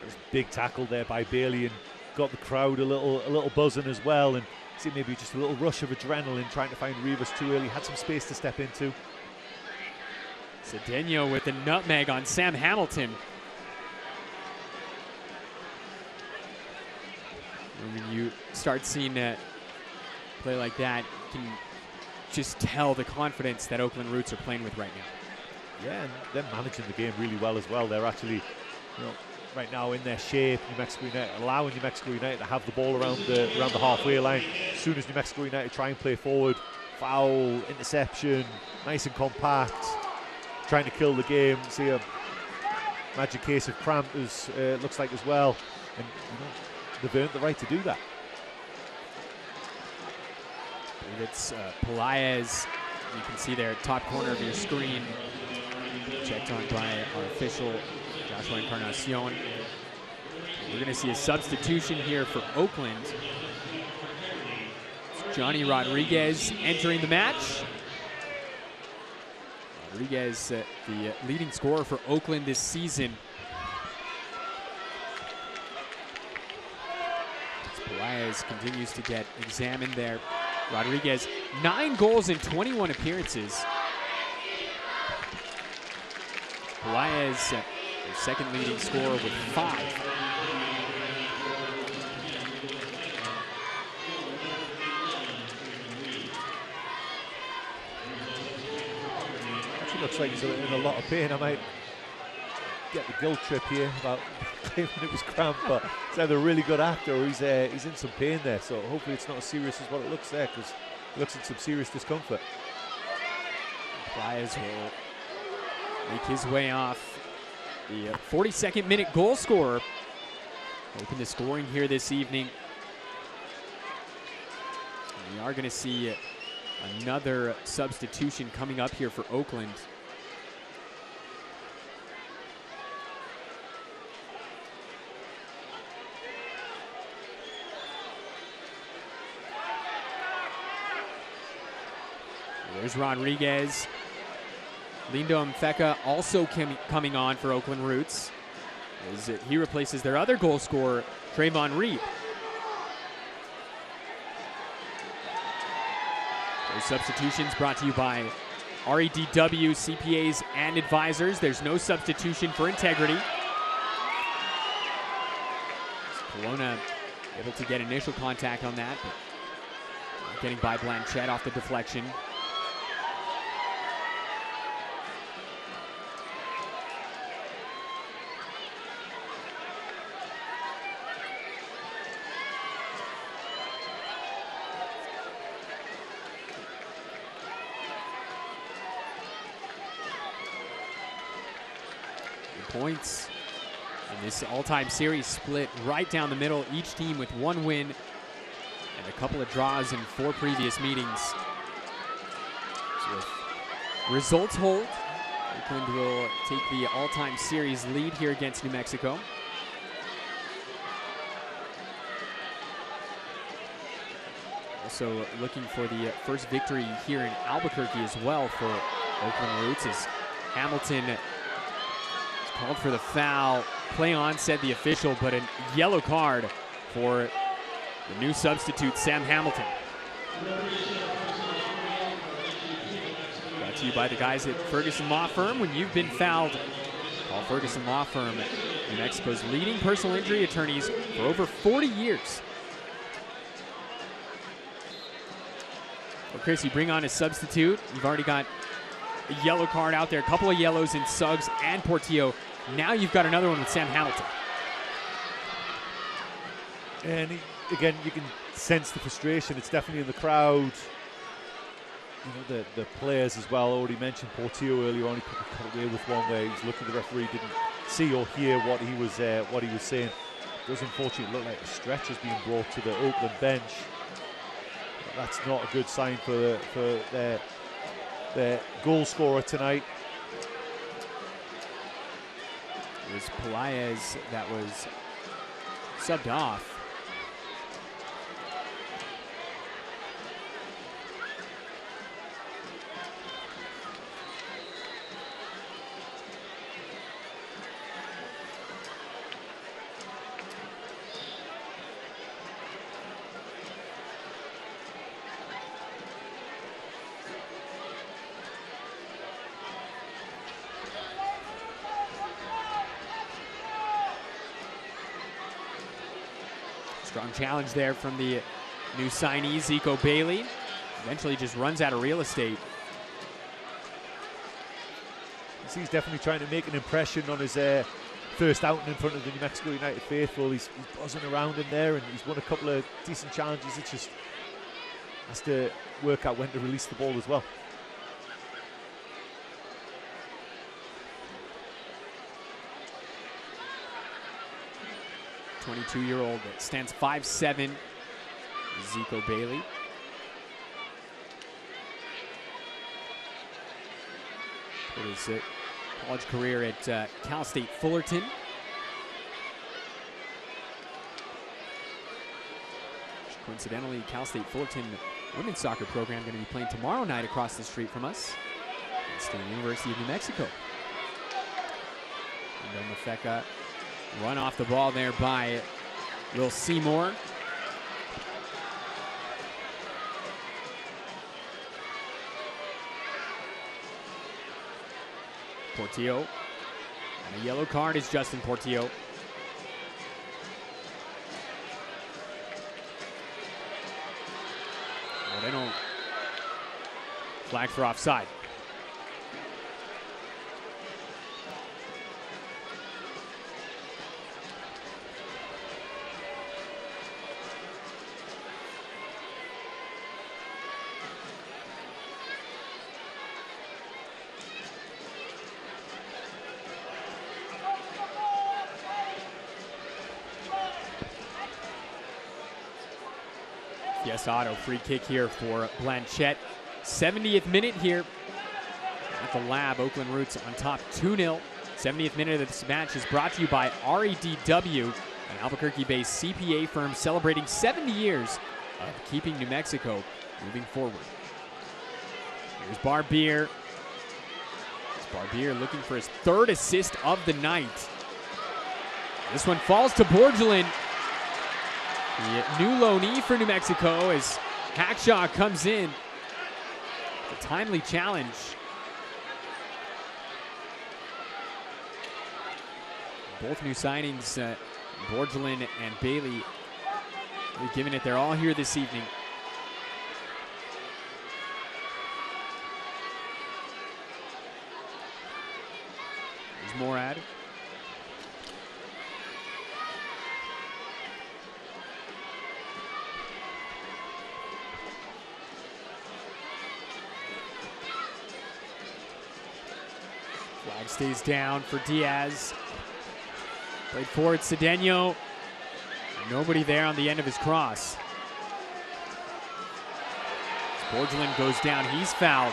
There's a big tackle there by Bailey and got the crowd a little buzzing as well. And see maybe just a little rush of adrenaline trying to find Rivas too early. Had some space to step into. Cedeno with the nutmeg on Sam Hamilton. When you start seeing a play like that, you can just tell the confidence that Oakland Roots are playing with right now. Yeah, and they're managing the game really well as well. They're actually, right now in their shape. New Mexico United allowing New Mexico United to have the ball around the halfway line. As soon as New Mexico United try and play forward, foul, interception, nice and compact, trying to kill the game. See a magic case of cramp as looks like as well, and they've earned the right to do that. It's Pelaez. You can see there, top corner of your screen. Checked on by our official, Joshua Encarnacion. We're going to see a substitution here for Oakland. It's Johnny Rodriguez entering the match. Rodriguez, the leading scorer for Oakland this season. Pelaez continues to get examined there. Rodriguez, 9 goals in 21 appearances. Pelaez, their second leading scorer with 5. Actually looks like he's in a lot of pain. I might get the guilt trip here about claiming it was cramp, but it's either a really good actor or he's in some pain there. So hopefully it's not as serious as what it looks there, because he looks in some serious discomfort. Pelaez will make his way off the 42nd minute goal scorer. Open the scoring here this evening. And we are going to see another substitution coming up here for Oakland. There's Rodriguez. Lindo Mfeka also coming on for Oakland Roots, as he replaces their other goal scorer, Trayvon Reed. Those substitutions brought to you by REDW, CPAs, and advisors. There's no substitution for integrity. Kelowna able to get initial contact on that, but not getting by Blanchette off the deflection. Points in this all-time series split right down the middle, each team with one win and a couple of draws in 4 previous meetings. So if results hold, Oakland will take the all-time series lead here against New Mexico. Also looking for the first victory here in Albuquerque as well for Oakland Roots, as Hamilton called for the foul. Play on, said the official, but a yellow card for the new substitute, Sam Hamilton. Brought to you by the guys at Ferguson Law Firm. When you've been fouled, call Ferguson Law Firm, New Mexico's leading personal injury attorneys for over 40 years. Well, Chris, you bring on a substitute. You've already got a yellow card out there, a couple of yellows in Suggs and Portillo. Now you've got another one with Sam Hamilton. And again, you can sense the frustration. It's definitely in the crowd. You know, the players as well. Already mentioned Portillo earlier on. He probably cut away with one where he was looking. The referee didn't see or hear what he was saying. It does unfortunately look like a stretch is being brought to the Oakland bench. But that's not a good sign for their goal scorer tonight. It was Pelaez that was subbed off. Strong challenge there from the new signee, Zico Bailey. Eventually just runs out of real estate. He's definitely trying to make an impression on his first outing in front of the New Mexico United faithful. He's buzzing around in there, and he's won a couple of decent challenges. It just has to work out when to release the ball as well. .22-year-old that stands 5'7", Zico Bailey. Put his college career at Cal State Fullerton. Coincidentally, Cal State Fullerton women's soccer program going to be playing tomorrow night across the street from us. It's the University of New Mexico. And Mafeka run off the ball there by Will Seymour. Portillo. And a yellow card is Justin Portillo. Moreno flag for offside. Yes, Otto, free kick here for Blanchette. 70th minute here at the Lab. Oakland Roots on top 2-0. 70th minute of this match is brought to you by REDW, an Albuquerque-based CPA firm celebrating 70 years of keeping New Mexico moving forward. Here's Barbier. Barbier looking for his 3rd assist of the night. This one falls to Borgelin. The new loanee for New Mexico as Hackshaw comes in. A timely challenge. Both new signings, Borgelin and Bailey, they're giving it their all here this evening. There's Morad. Flag stays down for Diaz. Played forward, Cedeno. Nobody there on the end of his cross. Borgelin goes down, he's fouled.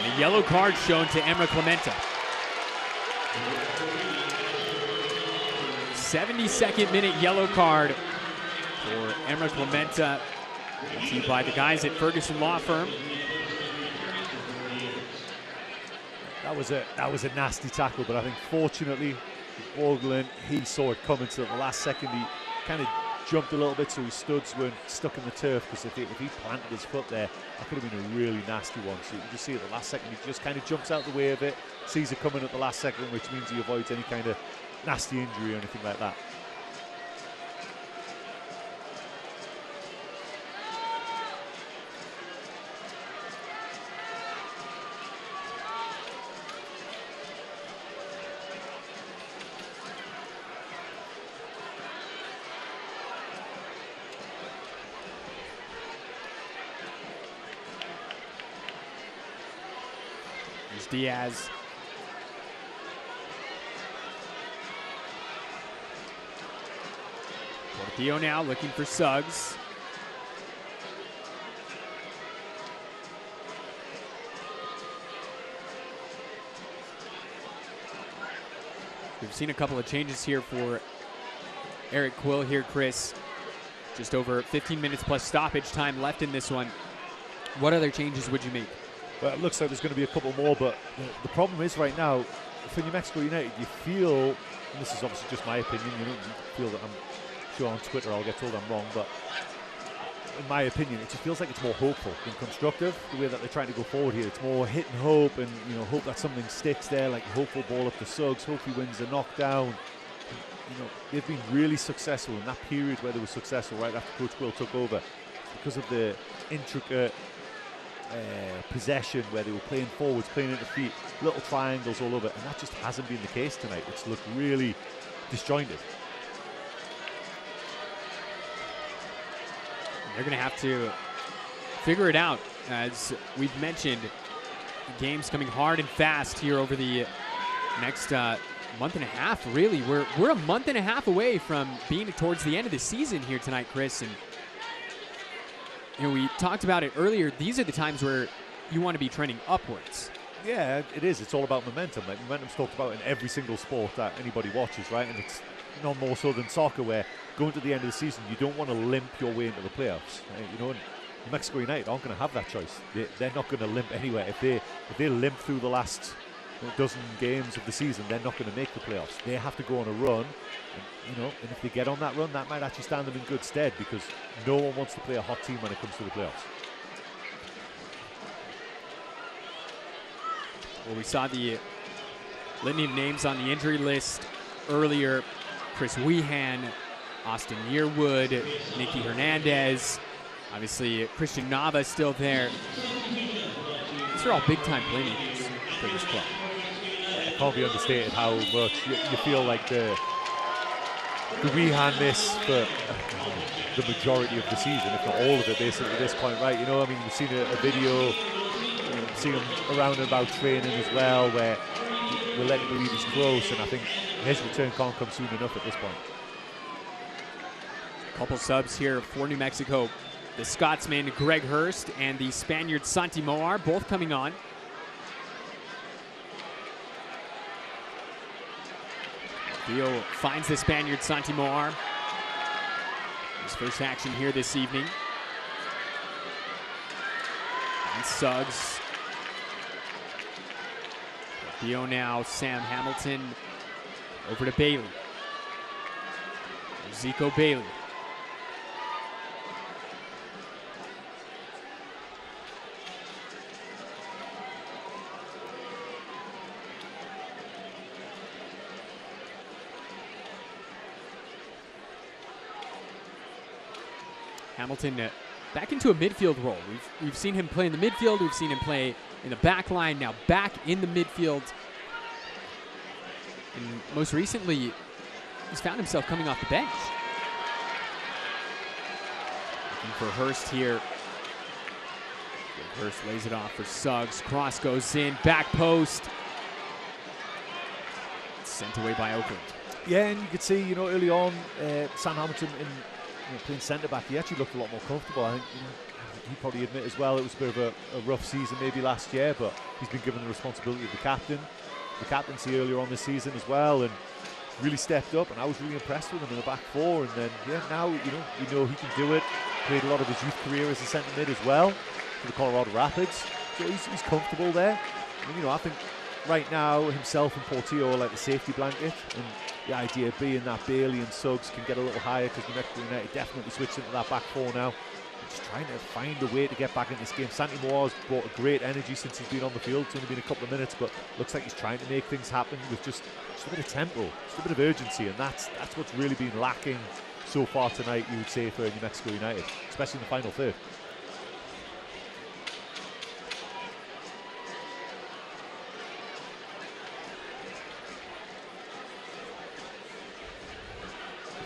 And a yellow card shown to Emra Clementa. 72nd minute yellow card for Emra Clementa. Brought to you by the guys at Ferguson Law Firm. That was a nasty tackle, but I think fortunately Borgelin, he saw it coming, so at the last second he kind of jumped a little bit so his studs weren't stuck in the turf, because if he planted his foot there, that could have been a really nasty one. So you can just see at the last second he just kind of jumps out the way of it, sees it coming at the last second, which means he avoids any kind of nasty injury or anything like that. Diaz. Portillo now looking for Suggs. We've seen a couple of changes here for Eric Quill here, Chris. Just over 15 minutes plus stoppage time left in this one. What other changes would you make? Well, it looks like there's going to be a couple more, but the problem is right now, for New Mexico United, you feel, and this is obviously just my opinion, you don't feel that, I'm sure on Twitter I'll get told I'm wrong, but in my opinion, it just feels like it's more hopeful than constructive, the way that they're trying to go forward here. It's more hit and hope, and hope that something sticks there, like hopeful ball up to Suggs, hope he wins a knockdown. They've been really successful in that period where they were successful right after Coach Quill took over, because of the intricate possession where they were playing forwards, playing into feet, little triangles all over, and that just hasn't been the case tonight. It's looked really disjointed. They're going to have to figure it out. As we've mentioned, the game's coming hard and fast here over the next month and a half, really. We're a month and a half away from being towards the end of the season here tonight, Chris. And we talked about it earlier. These are the times where you want to be trending upwards. Yeah, it is. It's all about momentum. Like, momentum's talked about in every single sport that anybody watches, right? And it's no more so than soccer, where going to the end of the season, you don't want to limp your way into the playoffs. New Mexico United aren't going to have that choice. They're not going to limp anywhere. If they limp through the last dozen games of the season, they're not going to make the playoffs. They have to go on a run, and if they get on that run, that might actually stand them in good stead, because no one wants to play a hot team when it comes to the playoffs. Well, we saw the litany of names on the injury list earlier. Chris Wehan, Austin Yearwood, Nicky Hernandez, obviously Christian Nava still there. These are all big-time playmakers for this club. It can't be understated how much you feel like the Wehan miss for the majority of the season, if not all of it, basically at this point, right? We've seen a video, see him around and about training as well, where we're letting believe he's close, and I think his return can't come soon enough at this point. A couple subs here for New Mexico. The Scotsman Greg Hurst and the Spaniard Santi Moar both coming on. Theo finds the Spaniard Santi Moar. His first action here this evening. And Suggs. Theo now, Sam Hamilton. Over to Bailey. Zico Bailey. Hamilton back into a midfield role. We've seen him play in the midfield. We've seen him play in the back line. Now back in the midfield. And most recently, he's found himself coming off the bench. Looking for Hurst here. Hurst lays it off for Suggs. Cross goes in. Back post. Sent away by Oakland. Yeah, and you could see, early on, Sam Hamilton playing centre-back, he actually looked a lot more comfortable. I think he'd probably admit as well it was a bit of a rough season maybe last year, but he's been given the responsibility of the captaincy earlier on this season as well, and really stepped up, and I was really impressed with him in the back four. And then, now, he can do it. Played a lot of his youth career as a centre mid as well for the Colorado Rapids, so he's comfortable there. And, I think right now himself and Portillo are like the safety blanket, and the idea being that Bailey and Suggs can get a little higher, because New Mexico United definitely switched into that back four now. They're just trying to find a way to get back in this game. Santi Moar's brought a great energy since he's been on the field. It's only been a couple of minutes, but looks like he's trying to make things happen with just a bit of tempo, just a bit of urgency, and that's what's really been lacking so far tonight, you would say, for New Mexico United, especially in the final third.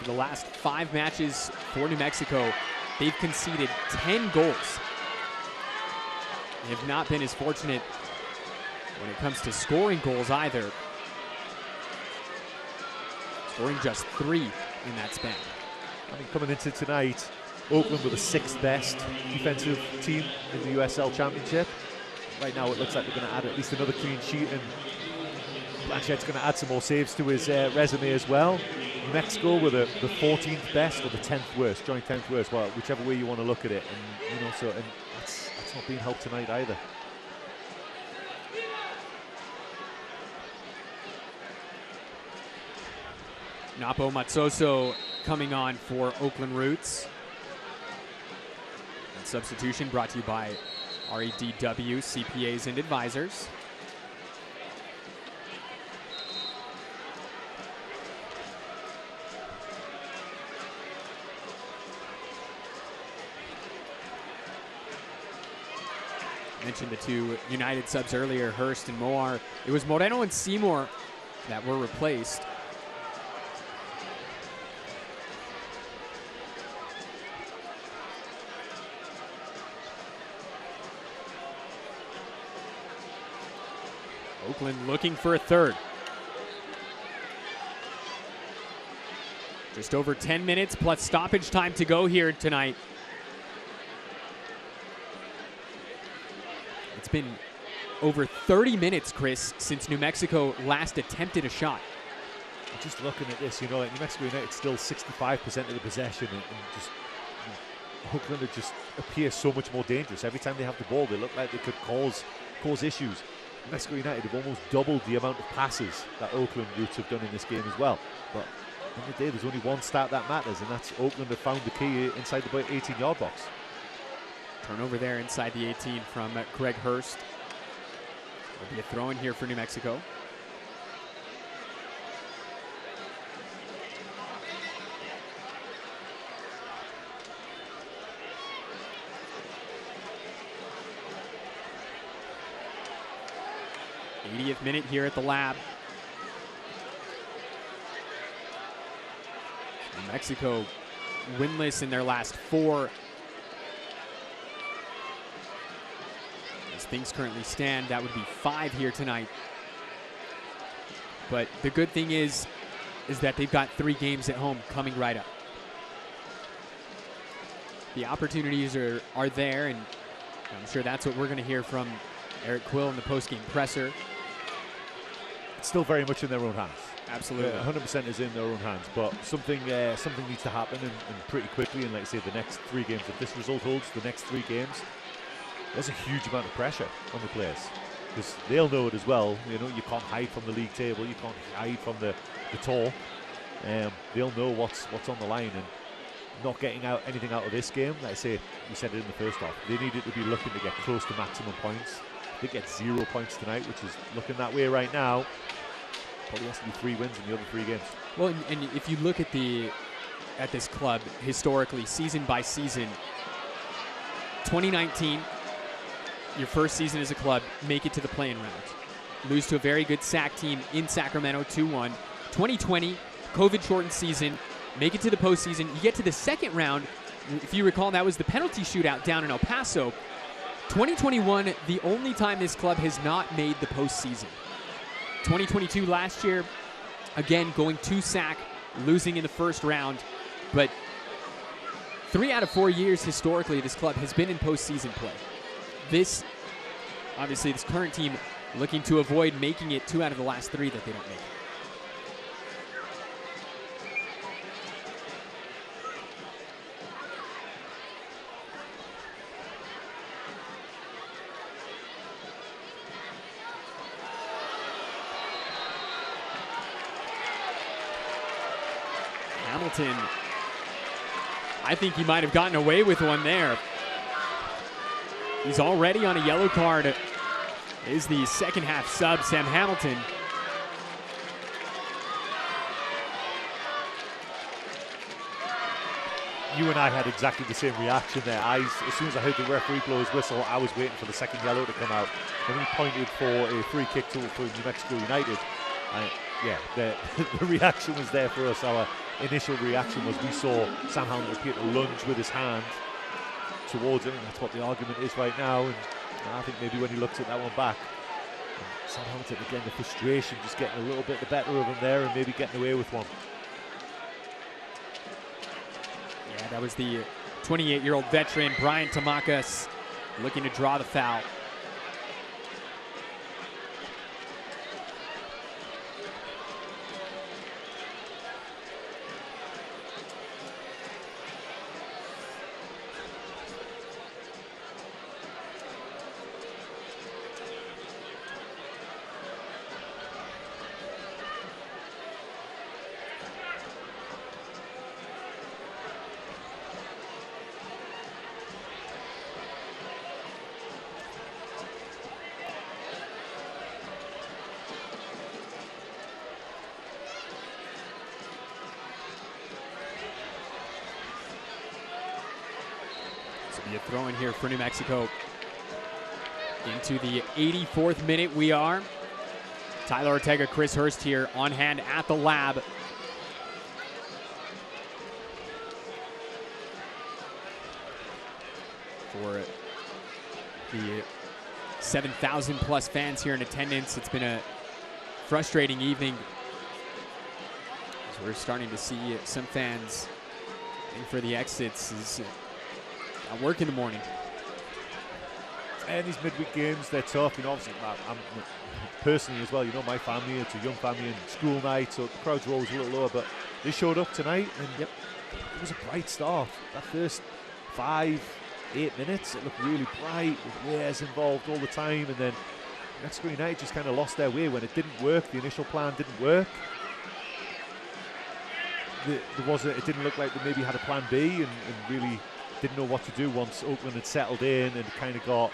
The last 5 matches for New Mexico, they've conceded 10 goals. They have not been as fortunate when it comes to scoring goals either. Scoring just 3 in that span. Coming into tonight, Oakland were the 6th best defensive team in the USL Championship. Right now it looks like they're going to add at least another clean sheet, and Blanchette's going to add some more saves to his resume as well. New Mexico were the 14th best or the 10th worst, joint 10th worst, well, whichever way you want to look at it. And and that's not being helped tonight either. Napo Matsoso coming on for Oakland Roots. And substitution brought to you by REDW, CPAs and Advisors. Mentioned the 2 United subs earlier, Hurst and Moar. It was Moreno and Seymour that were replaced. Oakland looking for a third. Just over 10 minutes plus stoppage time to go here tonight. It's been over 30 minutes, Chris, since New Mexico last attempted a shot. Just looking at this, New Mexico United still 65% of the possession, and just Oakland just appear so much more dangerous. Every time they have the ball, they look like they could cause issues. New Mexico United have almost doubled the amount of passes that Oakland Roots have done in this game as well. But at the end of the day, there's only one stat that matters, and that's Oakland have found the key inside the 18-yard box. Turnover there inside the 18 from Greg Hurst. There'll be a throw in here for New Mexico. '80th minute here at the Lab. New Mexico winless in their last 4. As things currently stand, that would be 5 here tonight. But the good thing is that they've got 3 games at home coming right up. the opportunities are there, and I'm sure that's what we're going to hear from Eric Quill in the post-game presser. It's still very much in their own hands. Absolutely. 100% is in their own hands, but something needs to happen, and pretty quickly. And like I say, the next 3 games, if this result holds, the next 3 games, there's a huge amount of pressure on the players, because they'll know it as well. You know, you can't hide from the league table, you can't hide from the tour. They'll know what's on the line, and not getting anything out of this game. Like I say, we said it in the first half, they needed to be looking to get close to maximum points. They get 0 points tonight, which is looking that way right now. Probably has to be 3 wins in the other 3 games. Well, and if you look at this club historically, season by season, 2019, your first season as a club, make it to the play-in round. Lose to a very good SAC team in Sacramento, 2-1. 2020, COVID-shortened season, make it to the postseason. You get to the second round. If you recall, that was the penalty shootout down in El Paso. 2021, the only time this club has not made the postseason. 2022 last year, again, going to SAC, losing in the first round. But 3 out of 4 years, historically, this club has been in postseason play. Obviously, this current team looking to avoid making it 2 out of the last 3 that they don't make. Hamilton, I think he might have gotten away with one there. He's already on a yellow card. Is the second half sub, Sam Hamilton. You and I had exactly the same reaction there. As soon as I heard the referee blow his whistle, I was waiting for the second yellow to come out. When he pointed for a free kick for New Mexico United, the reaction was there for us. Our initial reaction was we saw Sam Hamilton appear to lunge with his hand towards him, and that's what the argument is right now. And I think maybe when he looks at that one back, Sam Hamilton, again, the frustration just getting a little bit the better of him there and maybe getting away with one. Yeah, that was the 28-year-old veteran, Brian Tamakas, looking to draw the foul. A throw in here for New Mexico. Into the 84th minute we are. Tyler Ortega, Chris Hurst here on hand at the lab. For the 7,000 plus fans here in attendance, it's been a frustrating evening. As we're starting to see some fans waiting for the exits. At work in the morning. And these midweek games, they're tough. You know, obviously, I'm personally as well, you know, my family, it's a young family and school night, so the crowds are always a little lower, but they showed up tonight, and it was a bright start. That first 5-8 minutes, it looked really bright, with players involved all the time, and then Mexico United just kind of lost their way when it didn't work. The initial plan didn't work. It didn't look like they maybe had a plan B and really didn't know what to do once Oakland had settled in and kind of got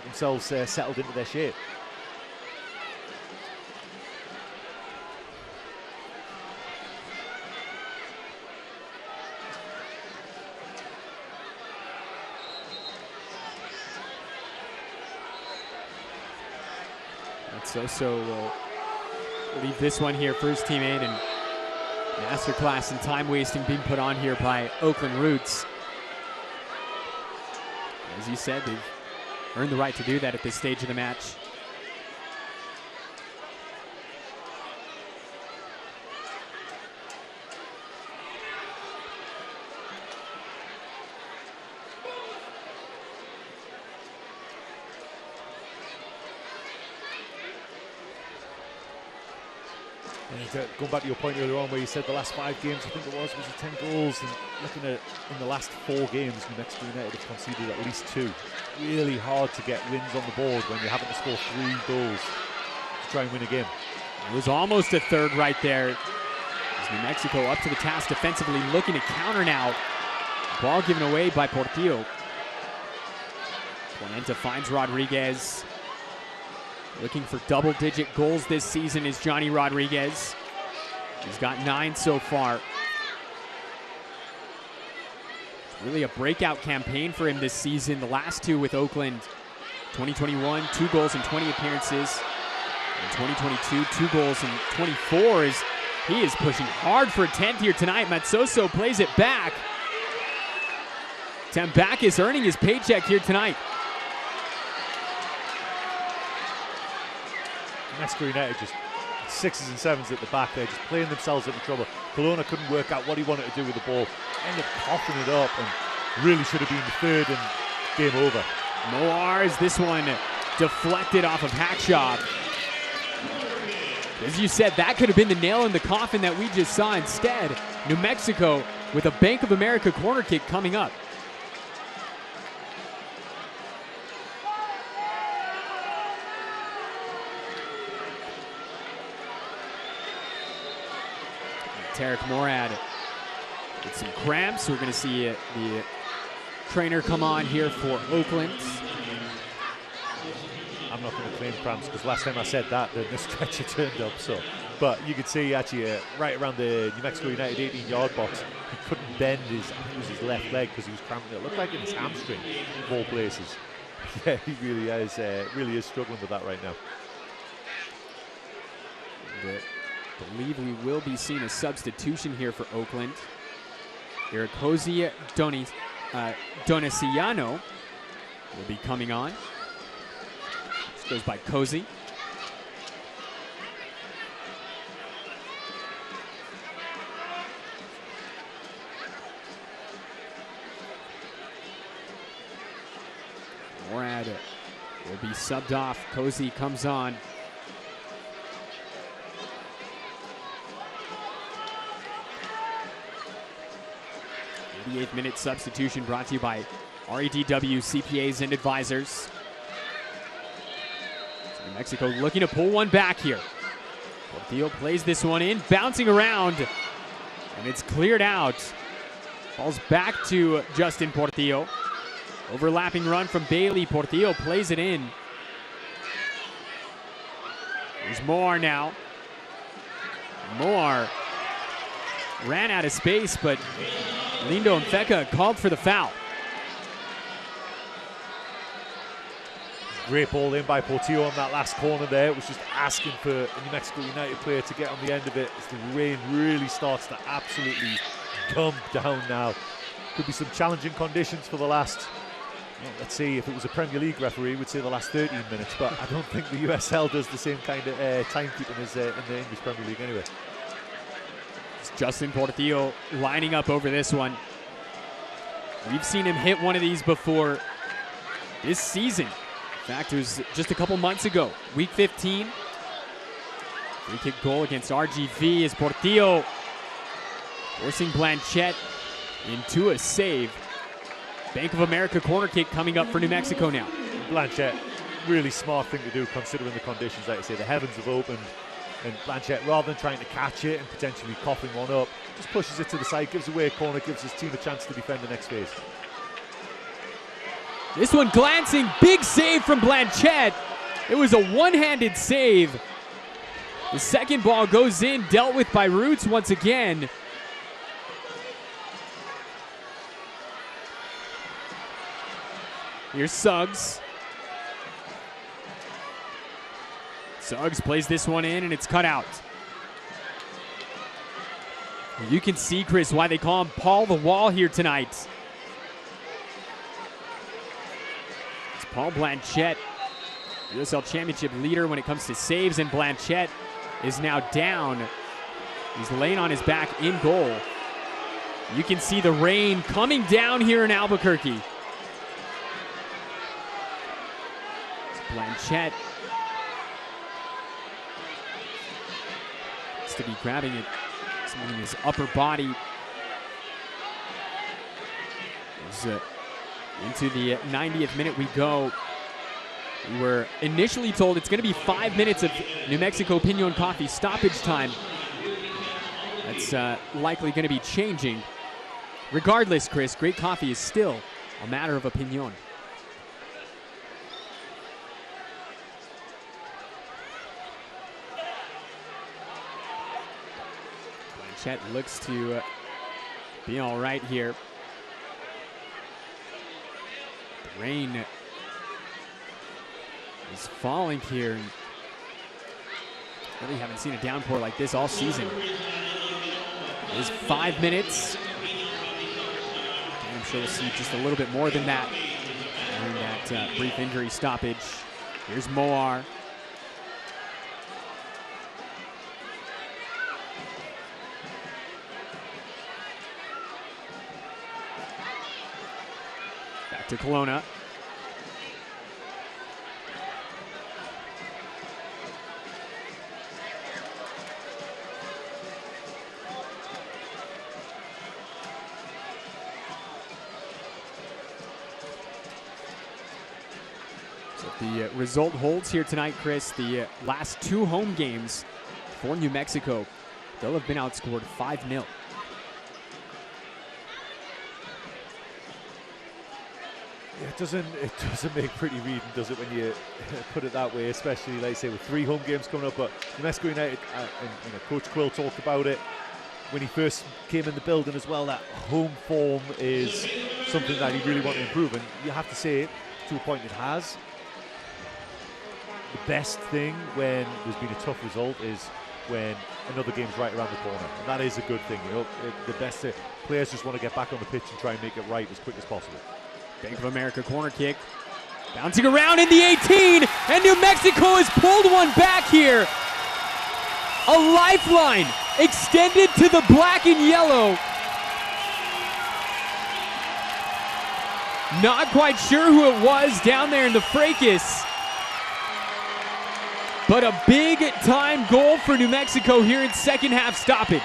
themselves settled into their shape. That's so will leave this one here, first teammate, and masterclass and time wasting being put on here by Oakland Roots. As you said, they've earned the right to do that at this stage of the match. Going back to your point earlier on where you said the last 5 games, I think it was it 10 goals? And looking at in the last 4 games, New Mexico United have conceded at least 2. Really hard to get wins on the board when you're having to score 3 goals to try and win a game. It was almost a third right there. As New Mexico up to the task defensively, looking to counter now. Ball given away by Portillo. Ponenta finds Rodriguez. Looking for double-digit goals this season is Johnny Rodriguez. He's got 9 so far. It's really a breakout campaign for him this season. The last 2 with Oakland. 2021, 2 goals and 20 appearances. In 2022, 2 goals and 24. He is pushing hard for a 10th here tonight. Matsoso plays it back. Tambak is earning his paycheck here tonight. Mexico United just 6s and 7s at the back there, just playing themselves into trouble. Colonna couldn't work out what he wanted to do with the ball. Ended up coughing it up and really should have been the 3rd and game over. Moar is this one deflected off of Hackshaw. As you said, that could have been the nail in the coffin that we just saw. Instead, New Mexico with a Bank of America corner kick coming up. Tarek Morad with some cramps. We're going to see the trainer come on here for Oakland. I'm not going to claim cramps because last time I said that, the stretcher turned up. But you could see actually right around the New Mexico United 18-yard box, he couldn't bend I think it was his left leg because he was cramping it. It looked like in his hamstring, of all places. Yeah, he really is struggling with that right now. I believe we will be seeing a substitution here for Oakland. Iracosi Doniciano will be coming on. This goes by Cozy. Morad will be subbed off. Cozy comes on. 88th minute substitution brought to you by REDW CPAs and Advisors. So New Mexico looking to pull one back here. Portillo plays this one in, bouncing around, and it's cleared out. Falls back to Justin Portillo. Overlapping run from Bailey. Portillo plays it in. There's Moore now. Moore ran out of space, but Lindo Mfeka called for the foul. Great ball in by Portillo on that last corner there. It was just asking for a New Mexico United player to get on the end of it as the rain really starts to absolutely come down now. Could be some challenging conditions for the last, well, let's see, if it was a Premier League referee, we'd say the last 13 minutes, but I don't think the USL does the same kind of timekeeping as in the English Premier League anyway. Justin Portillo lining up over this one. We've seen him hit one of these before this season. In fact, it was just a couple months ago, week 15. Free kick goal against RGV as Portillo forcing Blanchette into a save. Bank of America corner kick coming up for New Mexico now. Blanchette, really smart thing to do considering the conditions. Like I say, the heavens have opened. And Blanchette, rather than trying to catch it and potentially coughing one up, just pushes it to the side, gives away a corner, gives his team a chance to defend the next phase. This one glancing, big save from Blanchette. It was a one-handed save. The second ball goes in, dealt with by Roots once again. Here's Suggs. Suggs plays this one in, and it's cut out. You can see, Chris, why they call him Paul the Wall here tonight. It's Paul Blanchette, USL Championship leader when it comes to saves, and Blanchette is now down. He's laying on his back in goal. You can see the rain coming down here in Albuquerque. It's Blanchette to be grabbing it, something in his upper body. Into the 90th minute we go. We were initially told it's going to be 5 minutes of New Mexico Pinon Coffee stoppage time. That's likely going to be changing. Regardless, Chris, great coffee is still a matter of opinion. Blanchette looks to be all right here. The rain is falling here. Really haven't seen a downpour like this all season. It is 5 minutes. I'm sure we'll see just a little bit more than that during that brief injury stoppage. Here's Moar. Back to Kelowna. The result holds here tonight, Chris. The last 2 home games for New Mexico, they'll have been outscored 5-0. Yeah, it doesn't make pretty reading, does it, when you put it that way, especially, like I say, with 3 home games coming up. But New Mexico United, and Coach Quill talked about it when he first came in the building as well, that home form is something that he really wanted to improve, and you have to say, to a point it has. The best thing when there's been a tough result is when another game's right around the corner. And that is a good thing, you know. The best players just want to get back on the pitch and try and make it right as quick as possible. Bank of America corner kick. Bouncing around in the 18, and New Mexico has pulled one back here. A lifeline extended to the black and yellow. Not quite sure who it was down there in the fracas. But a big-time goal for New Mexico here in second half stoppage.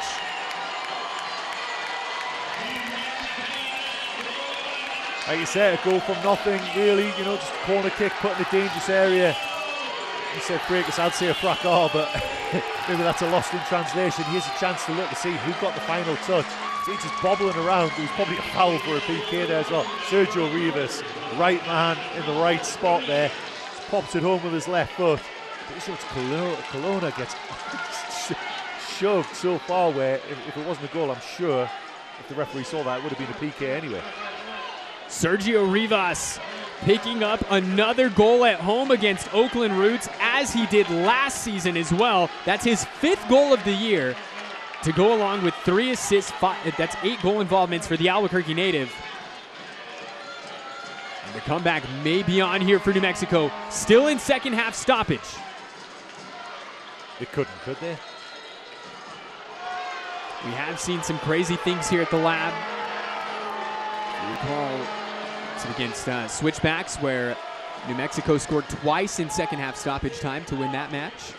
Like you said, a goal from nothing, really, you know, just a corner kick put in a dangerous area. You said fracas, I'd say a fracas, but maybe that's a lost in translation. Here's a chance to look to see who got the final touch. He's just bobbling around. There's probably a foul for a PK there as well. Sergio Rivas, right man in the right spot there. Just pops it home with his left foot. Kelowna gets shoved so far where if it wasn't a goal, I'm sure if the referee saw that, it would have been a PK anyway. Sergio Rivas picking up another goal at home against Oakland Roots, as he did last season as well. That's his 5th goal of the year, to go along with 3 assists. That's 8 goal involvements for the Albuquerque native. And the comeback may be on here for New Mexico. Still in second half stoppage. They couldn't, could they? We have seen some crazy things here at the lab. We recall it's against Switchbacks, where New Mexico scored twice in second half stoppage time to win that match.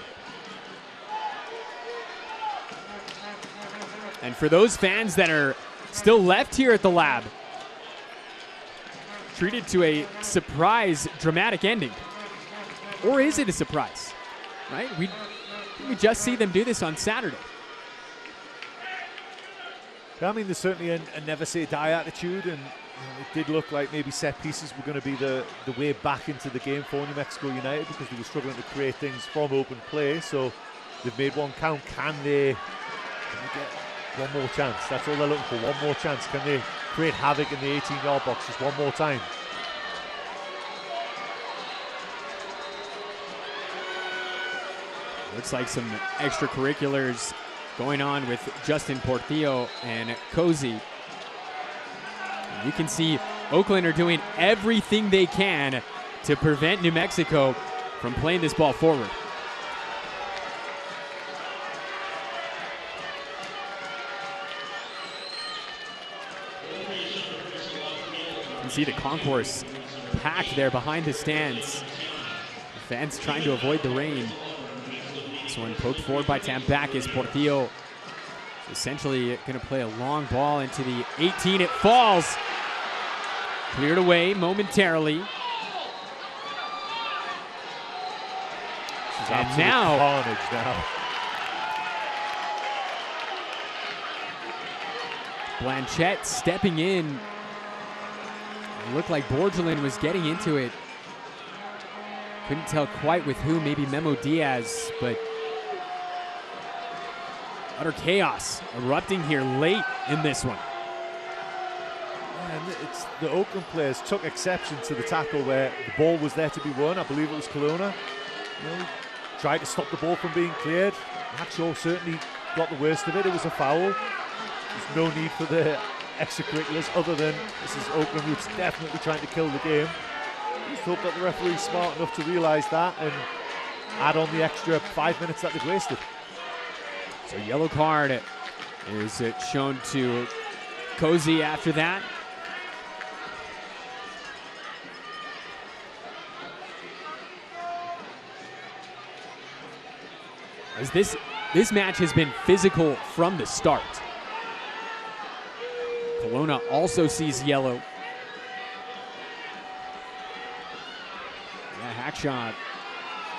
And for those fans that are still left here at the lab, treated to a surprise dramatic ending. Or is it a surprise? Right? We just see them do this on Saturday. Yeah, I mean, there's certainly a never say die attitude, and it did look like maybe set pieces were going to be the way back into the game for New Mexico United, because they were struggling to create things from open play. So they've made one count. Can they get one more chance? That's all they're looking for, one more chance. Can they create havoc in the 18-yard box just one more time? Looks like some extracurriculars going on with Justin Portillo and Cozy. You can see Oakland are doing everything they can to prevent New Mexico from playing this ball forward. You can see the concourse packed there behind the stands. The fans trying to avoid the rain. This one poked forward by Tambakis. Portillo essentially going to play a long ball into the 18. It falls. Cleared away momentarily. And now, carnage now. Blanchette stepping in. It looked like Borgelin was getting into it. Couldn't tell quite with who, maybe Memo Diaz, but utter chaos erupting here late in this one. And it's the Oakland players took exception to the tackle where the ball was there to be won. I believe it was Kelowna. Tried to stop the ball from being cleared. Hackshaw certainly got the worst of it. It was a foul. There's no need for the extracurriculars other than this is Oakland, who's definitely trying to kill the game. I just hope that the referee's smart enough to realise that and add on the extra 5 minutes that they've wasted. So yellow card is shown to Cozy after that. As this match has been physical from the start. Kelowna also sees yellow. Yeah, Hackshaw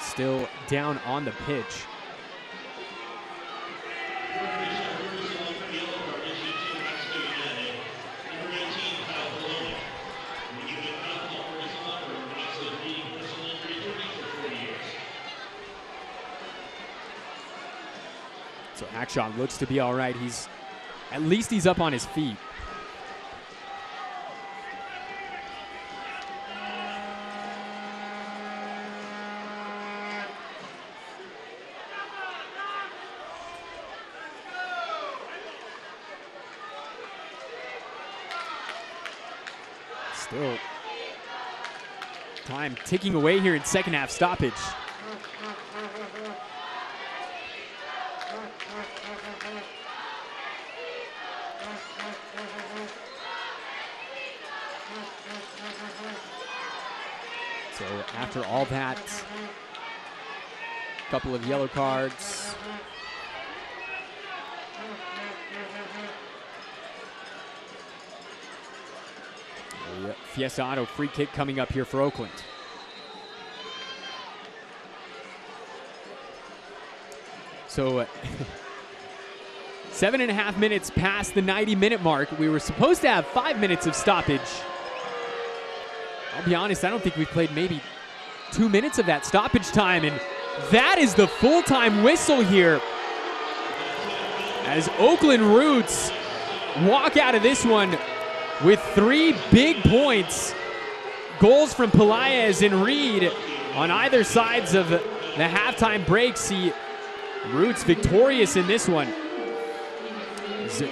still down on the pitch. So Hackshaw looks to be all right. At least he's up on his feet. Still time ticking away here in second half stoppage. So after all that, a couple of yellow cards. A Fiesta Auto free kick coming up here for Oakland. So 7.5 minutes past the 90-minute mark. We were supposed to have 5 minutes of stoppage. I'll be honest, I don't think we've played maybe 2 minutes of that stoppage time, and that is the full-time whistle here as Oakland Roots walk out of this one with 3 big points. Goals from Pelaez and Reed on either sides of the halftime break see Roots victorious in this one.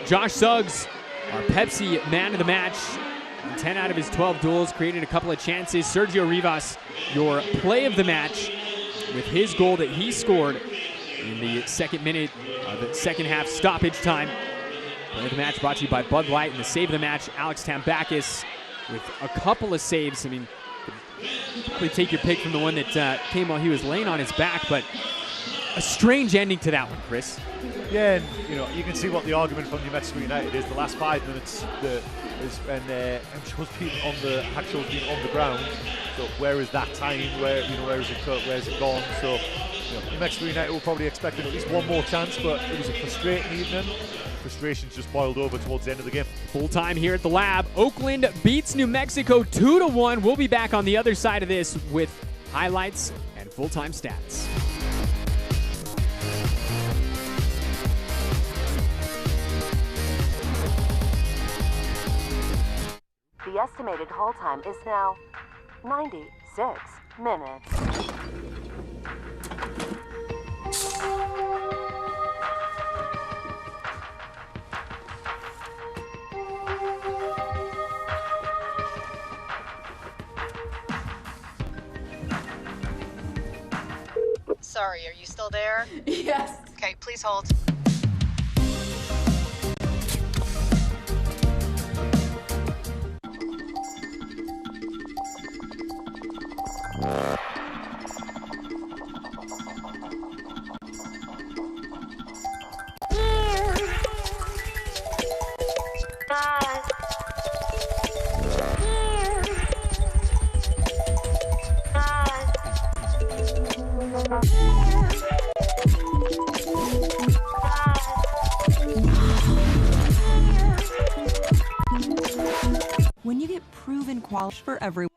Josh Suggs, our Pepsi man of the match, 10 out of his 12 duels, created a couple of chances. Sergio Rivas, your play of the match, with his goal that he scored in the second minute of the second half stoppage time. Play of the match brought to you by Bud Light, and the save of the match, Alex Tambakis, with a couple of saves. I mean, probably take your pick from the one that came while he was laying on his back, but a strange ending to that one, Chris. Yeah, and you can see what the argument from New Mexico United is. The last 5 minutes Hacshaw's been on the ground. So where is that time? Where is it cut? Where is it gone? So New Mexico United will probably expect at least one more chance, but it was a frustrating evening. Frustration's just boiled over towards the end of the game. Full time here at the Lab. Oakland beats New Mexico 2-1. We'll be back on the other side of this with highlights and full-time stats. The estimated hold time is now 96 minutes. Sorry, are you still there? Yes. Okay, please hold. get proven quality for everyone.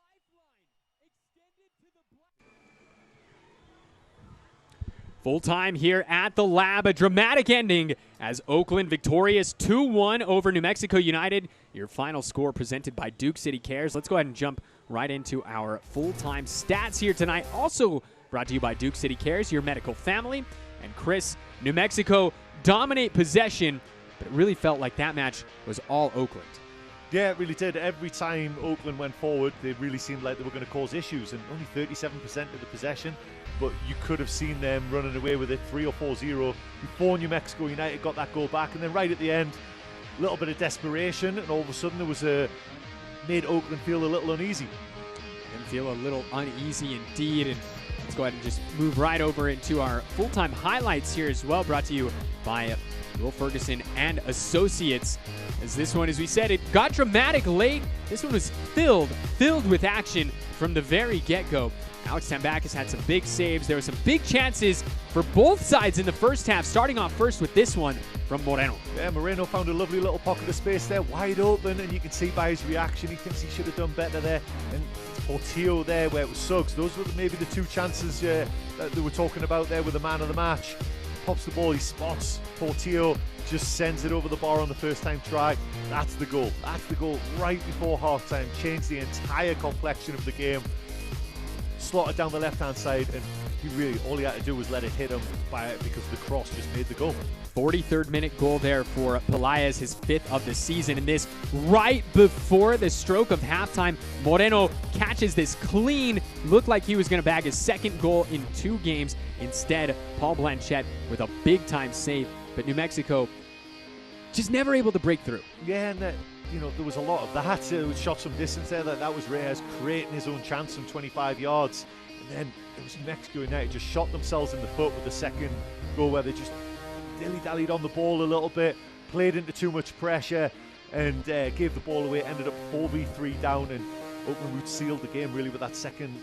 Full time here at the Lab, a dramatic ending as Oakland victorious 2-1 over New Mexico United. Your final score presented by Duke City Cares. Let's go ahead and jump right into our full-time stats here tonight. Also brought to you by Duke City Cares, your medical family. And Chris, New Mexico dominate possession, but it really felt like that match was all Oakland. Yeah, it really did. Every time Oakland went forward, they really seemed like they were going to cause issues, and only 37% of the possession. But you could have seen them running away with it 3 or 4-0 before New Mexico United got that goal back. And then right at the end, a little bit of desperation, and all of a sudden there was made Oakland feel a little uneasy. And feel a little uneasy indeed. And let's go ahead and just move right over into our full-time highlights here as well, brought to you by Will Ferguson and Associates. As this one, as we said, it got dramatic late. This one was filled with action from the very get-go. Alex Tambakis had some big saves. There were some big chances for both sides in the first half, starting off first with this one from Moreno. Yeah, Moreno found a lovely little pocket of space there, wide open, and you can see by his reaction, he thinks he should have done better there. And Portillo there, where it was Suggs. Those were maybe the two chances that they were talking about there with the man of the match. Pops the ball, he spots Portillo, just sends it over the bar on the first time try. That's the goal. That's the goal right before halftime. Changed the entire complexion of the game. Slotted down the left-hand side, and all he had to do was let it hit him because the cross just made the goal. 43rd minute goal there for Pelaez, his 5th of the season. And this right before the stroke of halftime, Moreno catches this clean. Looked like he was going to bag his 2nd goal in 2 games. Instead, Paul Blanchette with a big-time save. But New Mexico just never able to break through. Yeah, and there was a lot of that. It was shots from distance there. That was Reyes creating his own chance from 25 yards. And then it was New Mexico United just shot themselves in the foot with the 2nd goal, where they just dilly-dallied on the ball a little bit, played into too much pressure, and gave the ball away. Ended up 4v3 down, and Oakland Roots sealed the game really with that second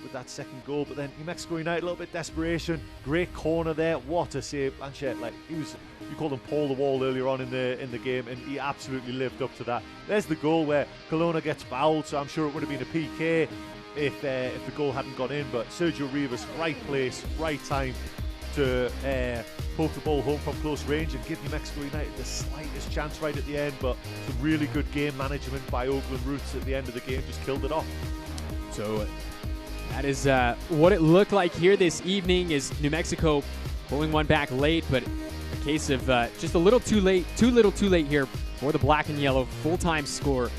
goal. But then New Mexico United, a little bit desperation. Great corner there. What a save. Blanchette, you called him Paul the Wall earlier on in the game, and he absolutely lived up to that. There's the goal where Colonna gets fouled, so I'm sure it would have been a PK if the goal hadn't gone in. But Sergio Rivas, right place, right time to poke the ball home from close range and give New Mexico United the slightest chance right at the end. But some really good game management by Oakland Roots at the end of the game, just killed it off. So that is what it looked like here this evening, is New Mexico pulling one back late, but a case of just a little too late, too little too late here for the black and yellow. Full-time score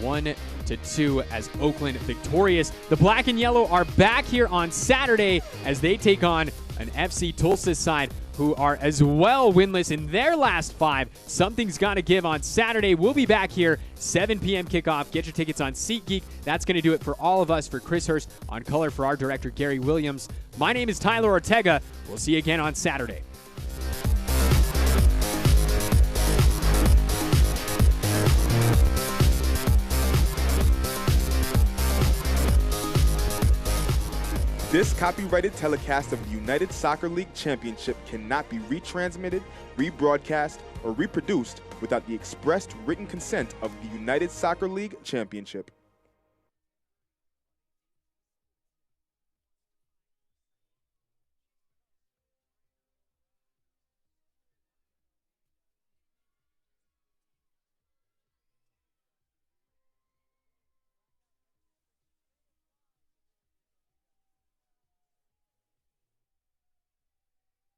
1-2 as Oakland victorious. The black and yellow are back here on Saturday as they take on an FC Tulsa side who are as well winless in their last 5. Something's got to give on Saturday. We'll be back here, 7 p.m. kickoff. Get your tickets on SeatGeek. That's going to do it for all of us. For Chris Hurst, on color for our director, Gary Williams. My name is Tyler Ortega. We'll see you again on Saturday. This copyrighted telecast of the United Soccer League Championship cannot be retransmitted, rebroadcast, or reproduced without the expressed written consent of the United Soccer League Championship.